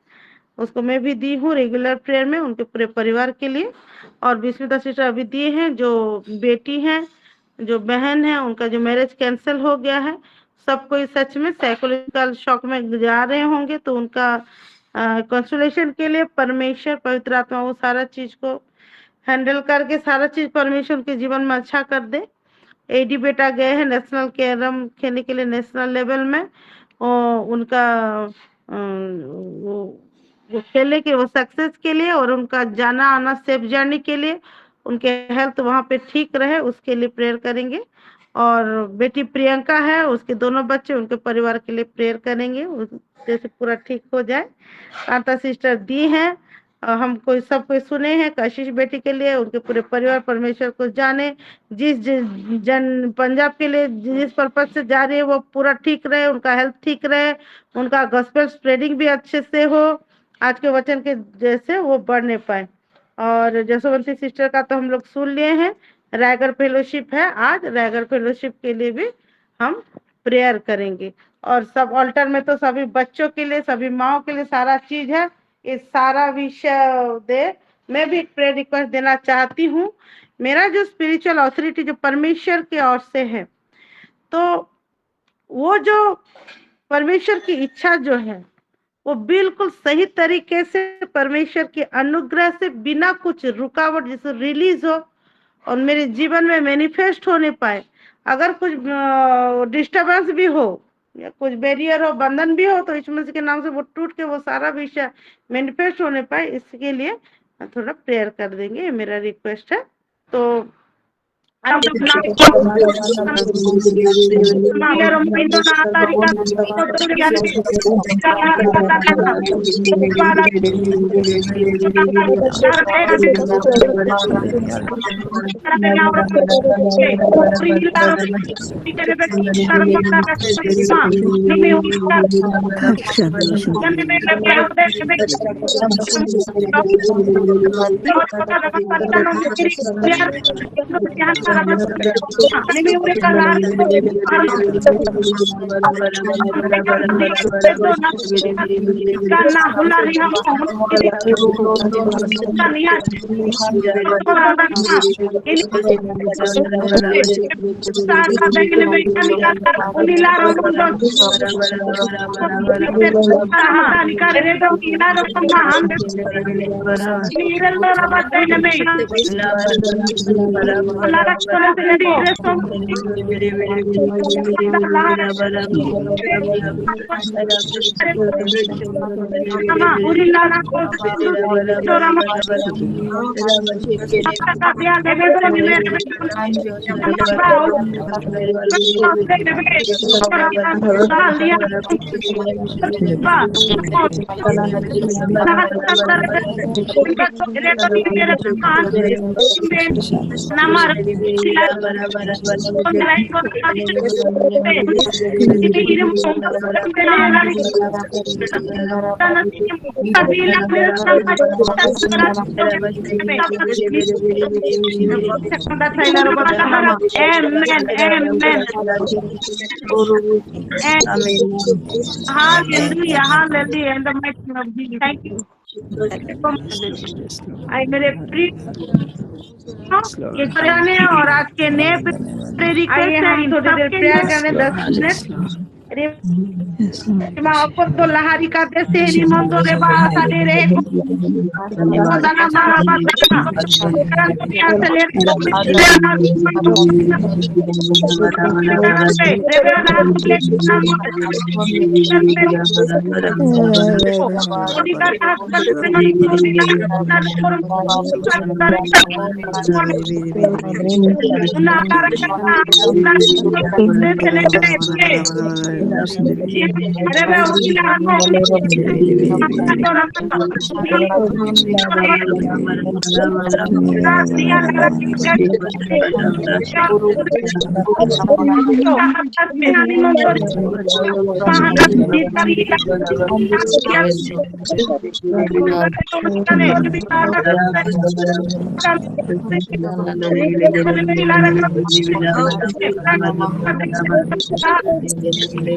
S2: उसको मैं भी दी हूँ रेगुलर प्रेयर में उनके पूरे परिवार के लिए। और विस्मिता सिस्टर अभी दिए हैं, जो बेटी हैं, जो बहन है, उनका जो मैरिज कैंसिल हो गया है। सब कोई सच में साइकोलॉजिकल शॉक में जा रहे होंगे, तो उनका कंसोलेशन के लिए परमेश्वर पवित्र आत्मा वो सारा चीज को हैंडल करके सारा चीज परमेश्वर उनके जीवन में अच्छा कर दे। एडी बेटा गए हैं नेशनल कैरम खेलने के लिए नेशनल लेवल में, और उनका वो खेलने के वो सक्सेस के लिए और उनका जाना आना सेफ जर्नी के लिए उनके हेल्थ वहाँ पे ठीक रहे, उसके लिए प्रेयर करेंगे। और बेटी प्रियंका है, उसके दोनों बच्चे, उनके परिवार के लिए प्रेयर करेंगे, जैसे पूरा ठीक हो जाए। कांता सिस्टर दी हैं, हम कोई सब कोई सुने हैं कशिश बेटी के लिए, उनके पूरे परिवार परमेश्वर को जाने, जिस जन पंजाब के लिए जिस पर्पज से जा रही है वो पूरा ठीक रहे, उनका हेल्थ ठीक रहे, उनका गॉस्पेल स्प्रेडिंग भी अच्छे से हो, आज के वचन के जैसे वो बढ़ने पाए। और जसवंती सिस्टर का तो हम लोग सुन लिए हैं, रायगढ़ फेलोशिप है आज, रायगढ़ फेलोशिप के लिए भी हम प्रेयर करेंगे। और सब ऑल्टर में तो सभी बच्चों के लिए, सभी माओ के लिए सारा चीज है, ये सारा विषय दे। मैं भी एक प्रेयर रिक्वेस्ट देना चाहती हूँ। मेरा जो स्पिरिचुअल अथॉरिटी जो परमेश्वर की ओर से है, तो वो जो परमेश्वर की इच्छा जो है वो बिल्कुल सही तरीके से परमेश्वर के अनुग्रह से बिना कुछ रुकावट जैसे रिलीज हो और मेरे जीवन में मैनिफेस्ट होने पाए। अगर कुछ डिस्टरबेंस भी हो या कुछ बैरियर हो, बंधन भी हो, तो यीशु मसीह के नाम से वो टूट के वो सारा विषय मैनिफेस्ट होने पाए, इसके लिए थोड़ा प्रेयर कर देंगे, ये मेरा रिक्वेस्ट है। तो और आज के नए थोड़ी देर प्रेयर करने 10 मिनट आपको तो लहारी का देते रिमोंदो रे बासा दे रे दाना मारा बासा दुनिया से ले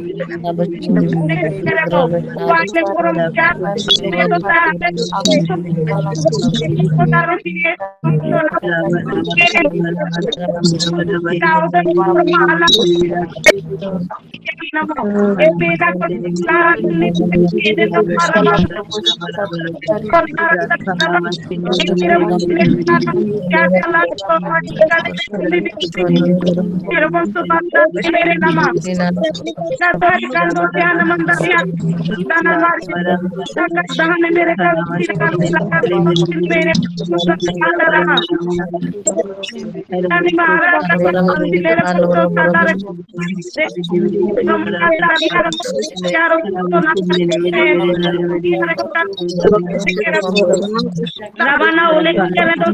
S2: Rabana ole kere do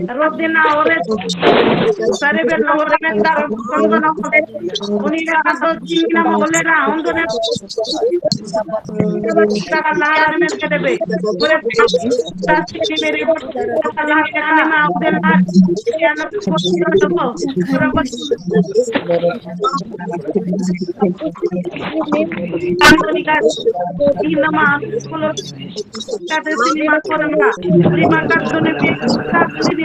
S2: Rodina ore sarebbe lavoro andare quando non unire a dozzina na mollera ondone lara me debe ore tasini mere Allah ne ma udel ya na ko Antonica Dinama Color Kata Cinema Koranga Lima Katune Katuni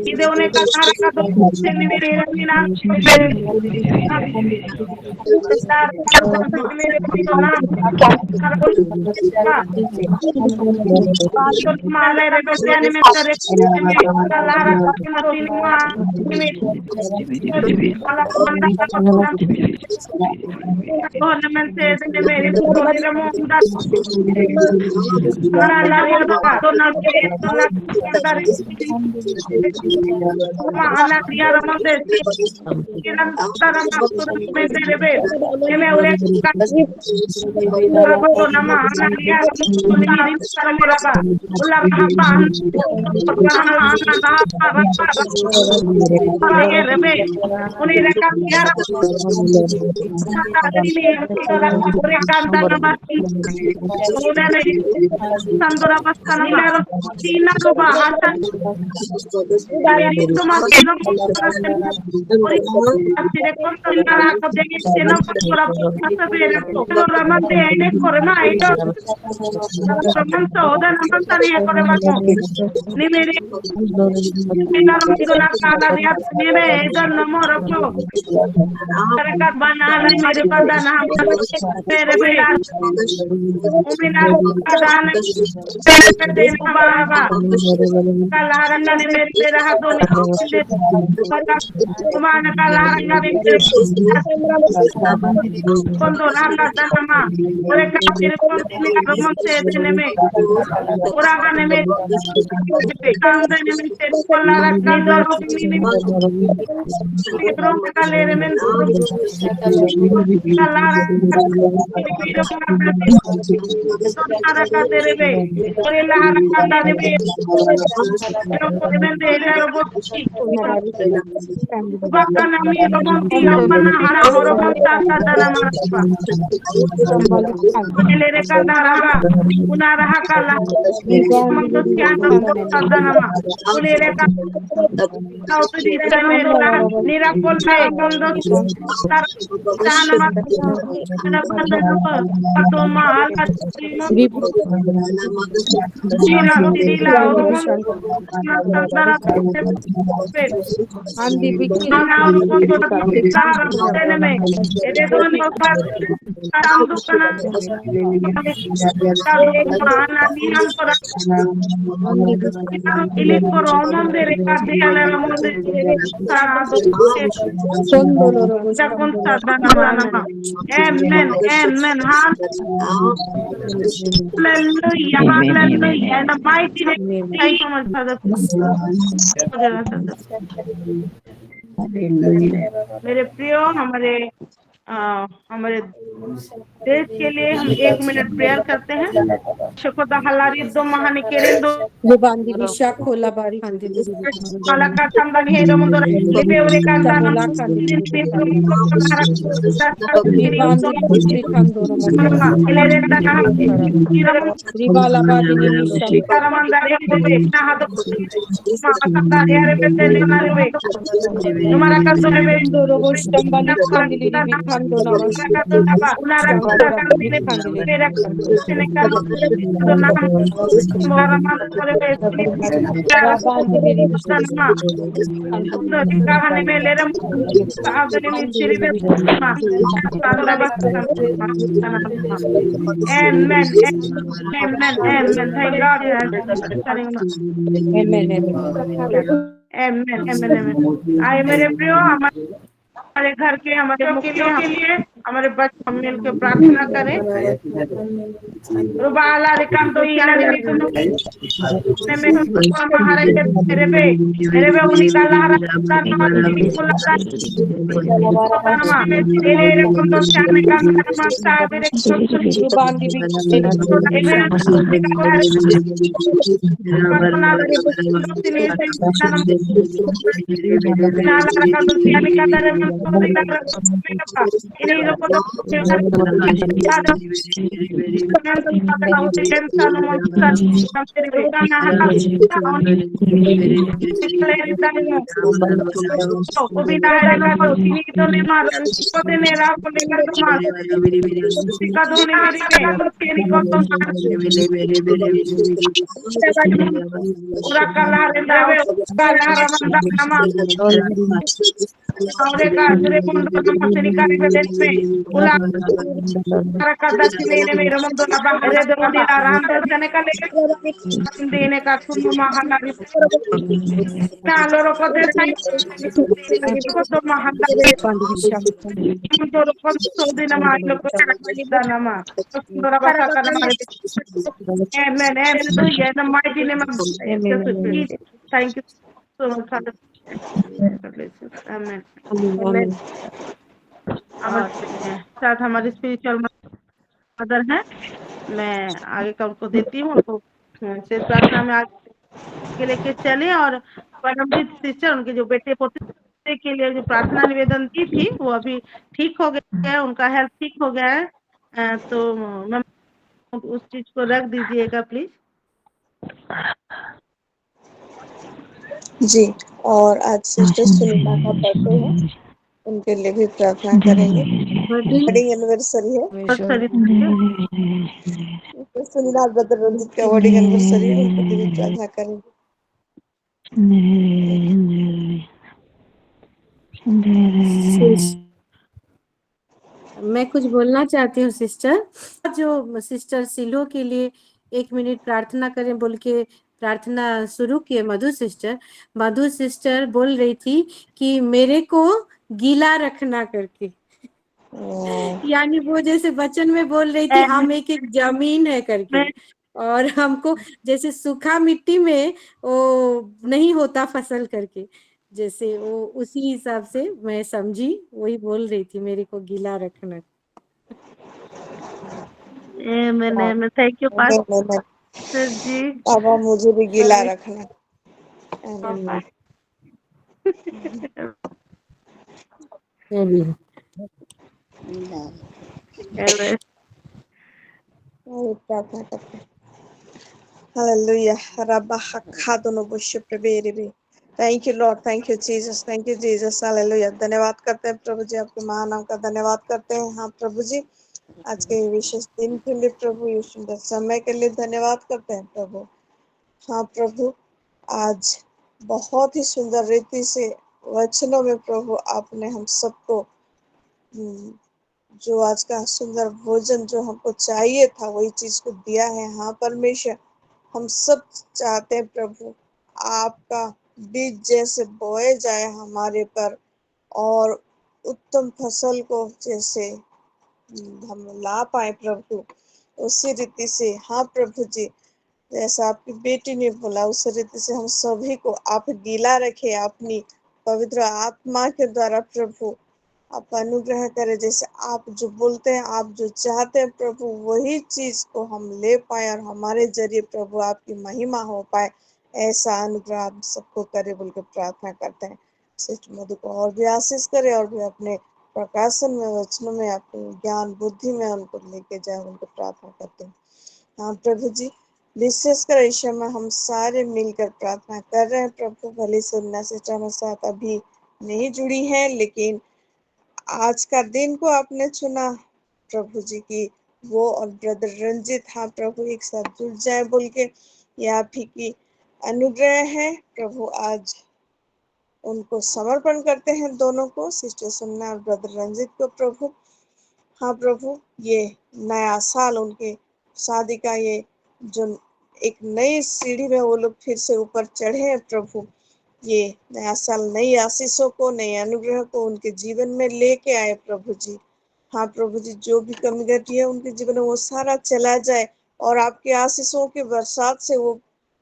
S2: Ide une katara kato seni mere rina mere pitona mala rebetiane me tare lara matinwa me ala manda government se mere putore monda ala la to na tare ala diara mande tara matur me debe eme ure to na ma ala diara ni tara meraba ulla hapan rebe uni reka diara Sandora Bastana Milero Tina Roba Hasan Itu masih nomor asire konto nara ko degi tena pura pasa bere ko raman de ene korma ito raman to oda naman tani korma ko ni mere ina ro na kala dia ni me idan nomor ko सरकार बना ली मेरे पता ना मेरे बेटा उमिना दान पेट देने बाबा कलारंगा ने मेरे हाथों ने तुम्हारा कलारंगा ने cuando nada dama ore kapir kontini romonte deneme uraga neme kande neme kolara kandor ni rom kalere men kalara piro sonara kaderebe ore lara kandarebe pero poden dele roboti bakana mi romonti amana hara romonta sadana marapa Elere kandaraba unaraha kala mandosyana sadana ulere ka auto dite mera nirakol me kondo tar tanama ana pandana pato mahal katrimo chira tirila odumon sadara
S3: Andi biki
S2: ana kondo tar teneme ede don lokar Tandukana mana nian pora ili koromon de rekade ala monde sado
S3: sondolo robo
S2: jakon sadana nama amen amen hallelujah hallelujah in the mighty name thank you so much father मेरे प्रियो हमारे हमारे देश के लिए हम 1 minute prayer करते हैं। शकोता हलारी दो महानी केरेंदो
S1: Ribandi Bishak Kola Bari Kandi
S2: malaka tambani hero mundo lebe ore kanda nam
S1: Samola Kandi Ribandi Bishri Kandoro
S2: nama elere dana ham
S1: Ribala Badi Nisham
S2: karamanda rebe na hado ma akata yare bete na rebe numara ka to rebe
S1: Kandoro Shambali Kandi Bikando Namaste
S2: unara ka
S1: Sambara
S2: kandile
S1: Kandi
S2: pera sene kar to na ham mara man rebe
S1: Rabandi Biri
S2: nama undo kahane me leram adane mi chiribe ma sandra basan amen amen amen thank God you are sharing
S1: Amen Amen
S2: amen amen amen आए मेरे प्रियो हमारे घर के हमारे मुखियों के लिए हमारे बच्चे मिल के प्रार्थना करें रुबाला रिकांतो याने में तुम में महाराज मेरे पे उन्हीं का लहरा करना निकुला करना तेरे रखो शाने का करना साबरे
S1: Ribandi Bikandi
S2: करना दे सिने से नाम नाला रखा तो सियाने का दरे में तो दिला रखा इन्हीं लोगों को याद कमेंट करना उसे इंसान मन तेरे बेटा ना हटा निकले दानियों तो बिना है का तो सिनी तो ने मार तो ने रा को ने का तो मार सिका तो ने मेरी पे तेरी को तो मार पूरा काला रेंदा वे काला रमंदा नमा और का तेरे मुंडो नमा से निकाले के देश में उला का दक्षिण ने मेरे मुंडो ना बाहर दे उंडीला राम दे सने का लेके देने का तुम महानारी ना लोरो को दे साई को तो महानारी
S1: Ribandi Bishak
S2: तो को तो दिन मा लोग को दानमा सुंदर भाषा का नाम amen hallelujah in the mighty name of
S1: Amen
S2: Jesus thank you so much Father God bless you amen
S1: Amen
S2: हमारे साथ हमारी स्पिरिचुअल मदर है मैं आगे का उनको देती हूँ उनको शेष प्रार्थना में आगे लेके चले और परमजीत सिस्टर उनके जो बेटे पोते के लिए जो प्रार्थना निवेदन दी थी वो अभी ठीक हो गया है उनका हेल्थ ठीक हो गया है तो मैं उस चीज को रख दीजिएगा प्लीज
S3: जी। और आज सिस्टर सुनीता का बर्थडे है, उनके लिए भी प्रार्थना करेंगे। वेडिंग एनिवर्सरी है,
S2: बहुत सारी
S3: सिस्टर सुनीता ब्रदर रंजित का वेडिंग एनिवर्सरी है, उनके लिए भी प्रार्थना करेंगे।
S1: मैं कुछ बोलना चाहती हूँ सिस्टर जो सिस्टर सिलो के लिए 1 मिनट प्रार्थना करें बोल के प्रार्थना शुरू किए मधु सिस्टर बोल रही थी कि मेरे को गीला रखना करके यानी वो जैसे वचन में बोल रही थी हम एक एक जमीन है करके और हमको जैसे सूखा मिट्टी में वो नहीं होता फसल करके जैसे वो उसी हिसाब से मैं समझी वही बोल रही थी मेरे को गीला रखना
S2: मैंने थैंक यू पास्टर जी
S3: अब मुझे भी गीला रखना। प्रार्थना करते हैं। Hallelujah. Rabba hakadunu bushu prabiri. Thank you Lord, thank you Jesus, thank you Jesus. Hallelujah. धन्यवाद करते हैं प्रभु जी, आपके महानाम का धन्यवाद करते हैं। हाँ प्रभु जी, आज के विशेष दिन के लिए प्रभु, ये सुंदर समय के लिए धन्यवाद करते हैं प्रभु। हाँ प्रभु, आज बहुत ही सुंदर रीति से वचनों में प्रभु आपने हम सबको जो आज का सुंदर भोजन जो हमको चाहिए था वही चीज को दिया है। हाँ परमेश्वर, हम सब चाहते हैं प्रभु आपका बीज जैसे बोए जाए हमारे पर और उत्तम फसल को जैसे हम ला पाए प्रभु, उसी रीति से हाँ प्रभु जी, जैसा आपकी बेटी ने बोला उस रीति से हम सभी को आप गीला रखे अपनी पवित्र आत्मा के द्वारा प्रभु। आप अनुग्रह करें, जैसे आप जो बोलते हैं, आप जो चाहते हैं प्रभु, वही चीज को हम ले पाए और हमारे जरिए प्रभु आपकी महिमा हो पाए, ऐसा अनुग्रह आप सबको करे बोल के प्रार्थना करते हैं। सिस्टर मधु को और भी आशीष करे और भी अपने प्रकाशन में, वचनों में, अपने ज्ञान बुद्धि में उनको लेके जाए, उनको प्रार्थना करते हैं। हाँ प्रभु जी, विशेषकर इस समय हम सारे मिलकर प्रार्थना कर रहे हैं प्रभु। भले सुनना सिस्टर हमारे साथ अभी नहीं जुड़ी है, लेकिन आज का दिन को आपने चुना प्रभु जी की वो और ब्रदर रंजित, हाँ प्रभु, एक साथ जुड़ जाए बोल के, ये आप ही की अनुग्रह है प्रभु। आज उनको समर्पण करते हैं, दोनों को, सिस्टर सुन्ना और ब्रदर रंजित को प्रभु। हाँ प्रभु, ये नया साल उनके शादी का, ये जो एक नई सीढ़ी में वो लोग फिर से ऊपर चढ़े हैं प्रभु, ये नया साल नई आशीषों को, नए अनुग्रह को उनके जीवन में लेके आए प्रभु जी। हाँ प्रभु जी, जो भी कमी घटी है उनके जीवन में वो सारा चला जाए और आपके आशीषों की बरसात से वो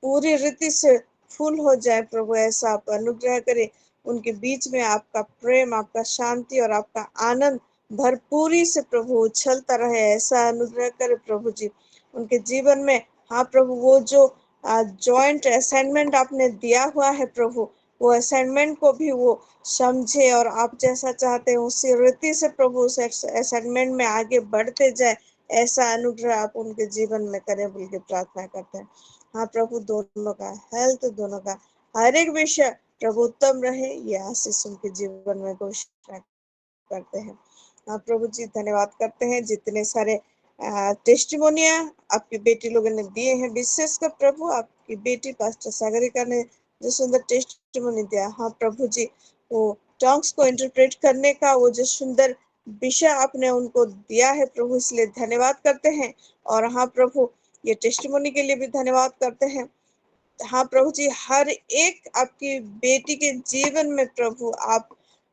S3: पूरी रीति से फुल हो जाए प्रभु। ऐसा आप अनुग्रह करें, उनके बीच में आपका प्रेम, आपका शांति और आपका आनंद भरपूरी से प्रभु उछलता रहे, ऐसा अनुग्रह करे प्रभु जी उनके जीवन में। हाँ प्रभु, वो जो जॉइंट असाइनमेंट आपने दिया हुआ है प्रभु, वो असाइनमेंट को भी वो समझे और आप जैसा चाहते हैं उसी रीति से प्रभु उस असाइनमेंट में आगे बढ़ते जाए, ऐसा अनुग्रह आप उनके जीवन में करें बोल के प्रार्थना करते हैं। हाँ प्रभु, दोनों का हेल्थ, दोनों का हर एक विषय प्रभु उत्तम रहे, ये आशीष उनके जीवन में घोषणा करते हैं। हाँ प्रभु जी, धन्यवाद करते हैं जितने सारे टेस्टिमोनिया आपकी बेटी लोगों ने दिए हैं, विशेषकर प्रभु आपकी बेटी पास्टर सागरिका ने जो सुंदर टेस्टिमोनी दिया। हाँ प्रभु जी, वो टंग्स को इंटरप्रेट करने का वो जो सुंदर विषय आपने उनको दिया है प्रभु, इसलिए धन्यवाद करते हैं। और हाँ प्रभु, ये टेस्टिमोनी के लिए भी धन्यवाद करते हैं। हाँ प्रभु जी, हर एक आपकी बेटी के जीवन में प्रभु आप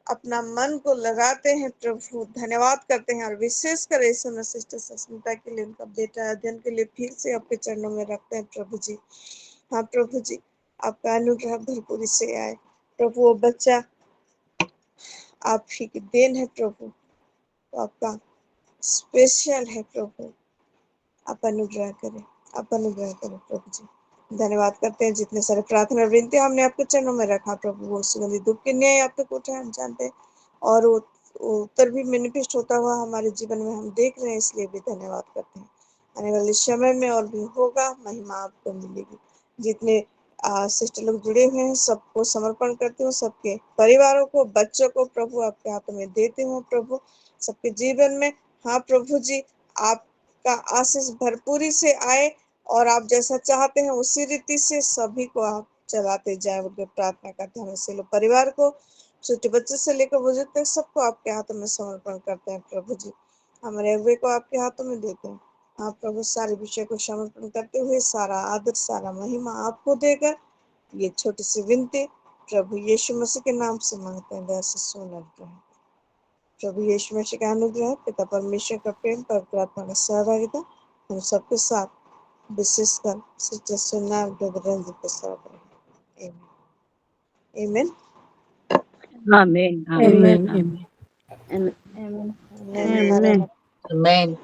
S3: अपना मन को लगाते हैं प्रभु, धन्यवाद करते हैं। और विशेषकर इस समय सिस्टर सस्मिता के लिए, उनका बेटा अध्ययन के लिए फिर से आपके चरणों में रखते हैं प्रभु जी। हाँ प्रभु जी, आपका अनुग्रह भरपूरी से आए प्रभु। वो बच्चा आप ही की देन है प्रभु, तो आपका स्पेशल है प्रभु, आप अनुग्रह करें, आप अनुग्रह करें प्रभु जी। धन्यवाद करते हैं जितने सारे प्रार्थना विनती हमने आपके चरणों में रखा प्रभु, वो सुगंधित धूप के न्याय आपके कोठे हम जानते हैं, और वो उत्तर भी मैनिफेस्ट होता हुआ हमारे जीवन में हम देख रहे हैं, इसलिए भी धन्यवाद करते हैं। आने वाले समय में और भी होगा, महिमा आपको मिलेगी। जितने सिस्टर लोग जुड़े हुए हैं सबको समर्पण करती हूँ, सबके परिवारों को, बच्चों को प्रभु आपके हाथों में देती हूँ प्रभु, सबके जीवन में। हाँ प्रभु जी, आपका आशीष भरपूरी से आए और आप जैसा चाहते हैं उसी रीति से सभी को आप चलाते जाए, उनके प्रार्थना करते हैं। हम इसे लोग परिवार को, छोटे बच्चे से लेकर बुजुर्ग तक, सबको आपके हाथों में समर्पण करते हैं प्रभु जी। हमारे अगुवे को आपके हाथों में देते हैं। हाँ प्रभु, सारे विषय को समर्पण करते हुए सारा आदर, सारा महिमा आपको देकर ये छोटी सी विनती प्रभु यीशु मसीह के नाम से मांगते हैं, दया से सुन। प्रभु यीशु मसीह का अनुग्रह, पिता परमेश्वर का प्रेम, पवित्र आत्मा का सहभागिता हम सबके साथ, विशेषकर सिस्टर सुन्ना ब्रदर रंजित के साथ रहे। आमीन।
S4: Amen.
S1: Amen.
S4: Amen.
S1: Amen.
S2: Amen.
S3: आमीन।
S4: Amen.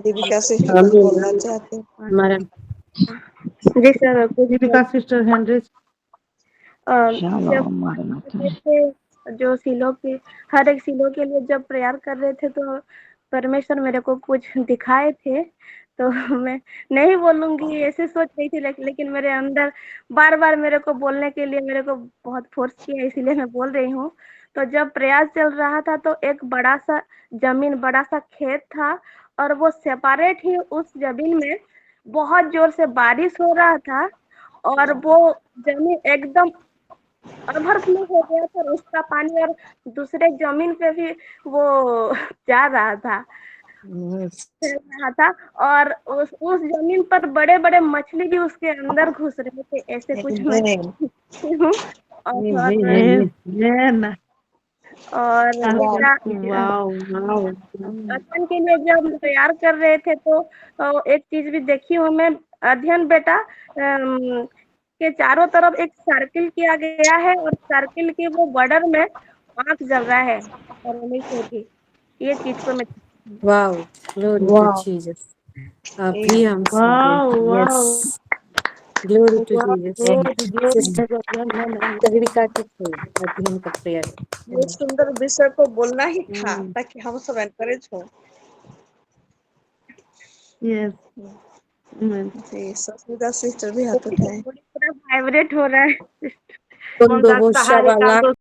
S3: दीपिका सिस्टर कुछ
S4: Amen.
S3: बोलना चाहते हैं?
S1: हमारा
S2: जी सर, दीपिका सिस्टर हेनरी, जब
S4: Shalom, Maranatha.
S2: थे जो सिलो के, हर एक सिलो के लिए जब प्रेयर कर रहे थे तो परमेश्वर मेरे को कुछ दिखाए थे, तो मैं नहीं बोलूंगी ऐसे सोच रही थी, लेकिन मेरे अंदर बार बार मेरे को बोलने के लिए मेरे को बहुत फोर्स किया, इसीलिए मैं बोल रही हूँ। तो जब प्रयास चल रहा था तो एक बड़ा सा जमीन, बड़ा सा खेत था, और वो सेपरेट ही उस जमीन में बहुत जोर से बारिश हो रहा था, और वो जमीन एकदम ओवरफ्लो हो गया था, और उसका पानी और दूसरे जमीन पे भी वो जा रहा था, फैल रहा था, और उस जमीन पर बड़े बड़े मछली भी उसके अंदर घुस रहे थे, ऐसे कुछ मैं
S3: आमीन।
S2: देखती हूँ। और
S4: Amen.
S2: और बेटा
S4: Wow. Wow.
S2: अध्ययन के लिए जब हम तैयार कर रहे थे तो एक चीज भी देखी हूँ मैं, अध्ययन बेटा के चारों तरफ एक सर्किल किया गया है, और सर्किल के वो बॉर्डर में
S5: आंख जल रहा है परमेश्वर की ये चीज को मैं
S1: wow, glory to
S4: Wow.
S1: Jesus. अभी हम सुन रहे
S2: वाओ
S1: हैं।
S2: Wow
S1: yes, glory to Jesus.
S4: Amen.
S1: Sister तगड़िका के थ्रू अभी उनका प्रेयर।
S3: ये सुंदर विषय को बोलना ही था
S1: हम्म,
S3: ताकि हम सब एनकरेज हो।
S2: यस
S3: जी सस्मिता सिस्टर भी हाथ उठाए।
S5: पूरा वाइब्रेट हो रहा है
S1: कुंदो वो
S5: सहारे का
S1: शवाला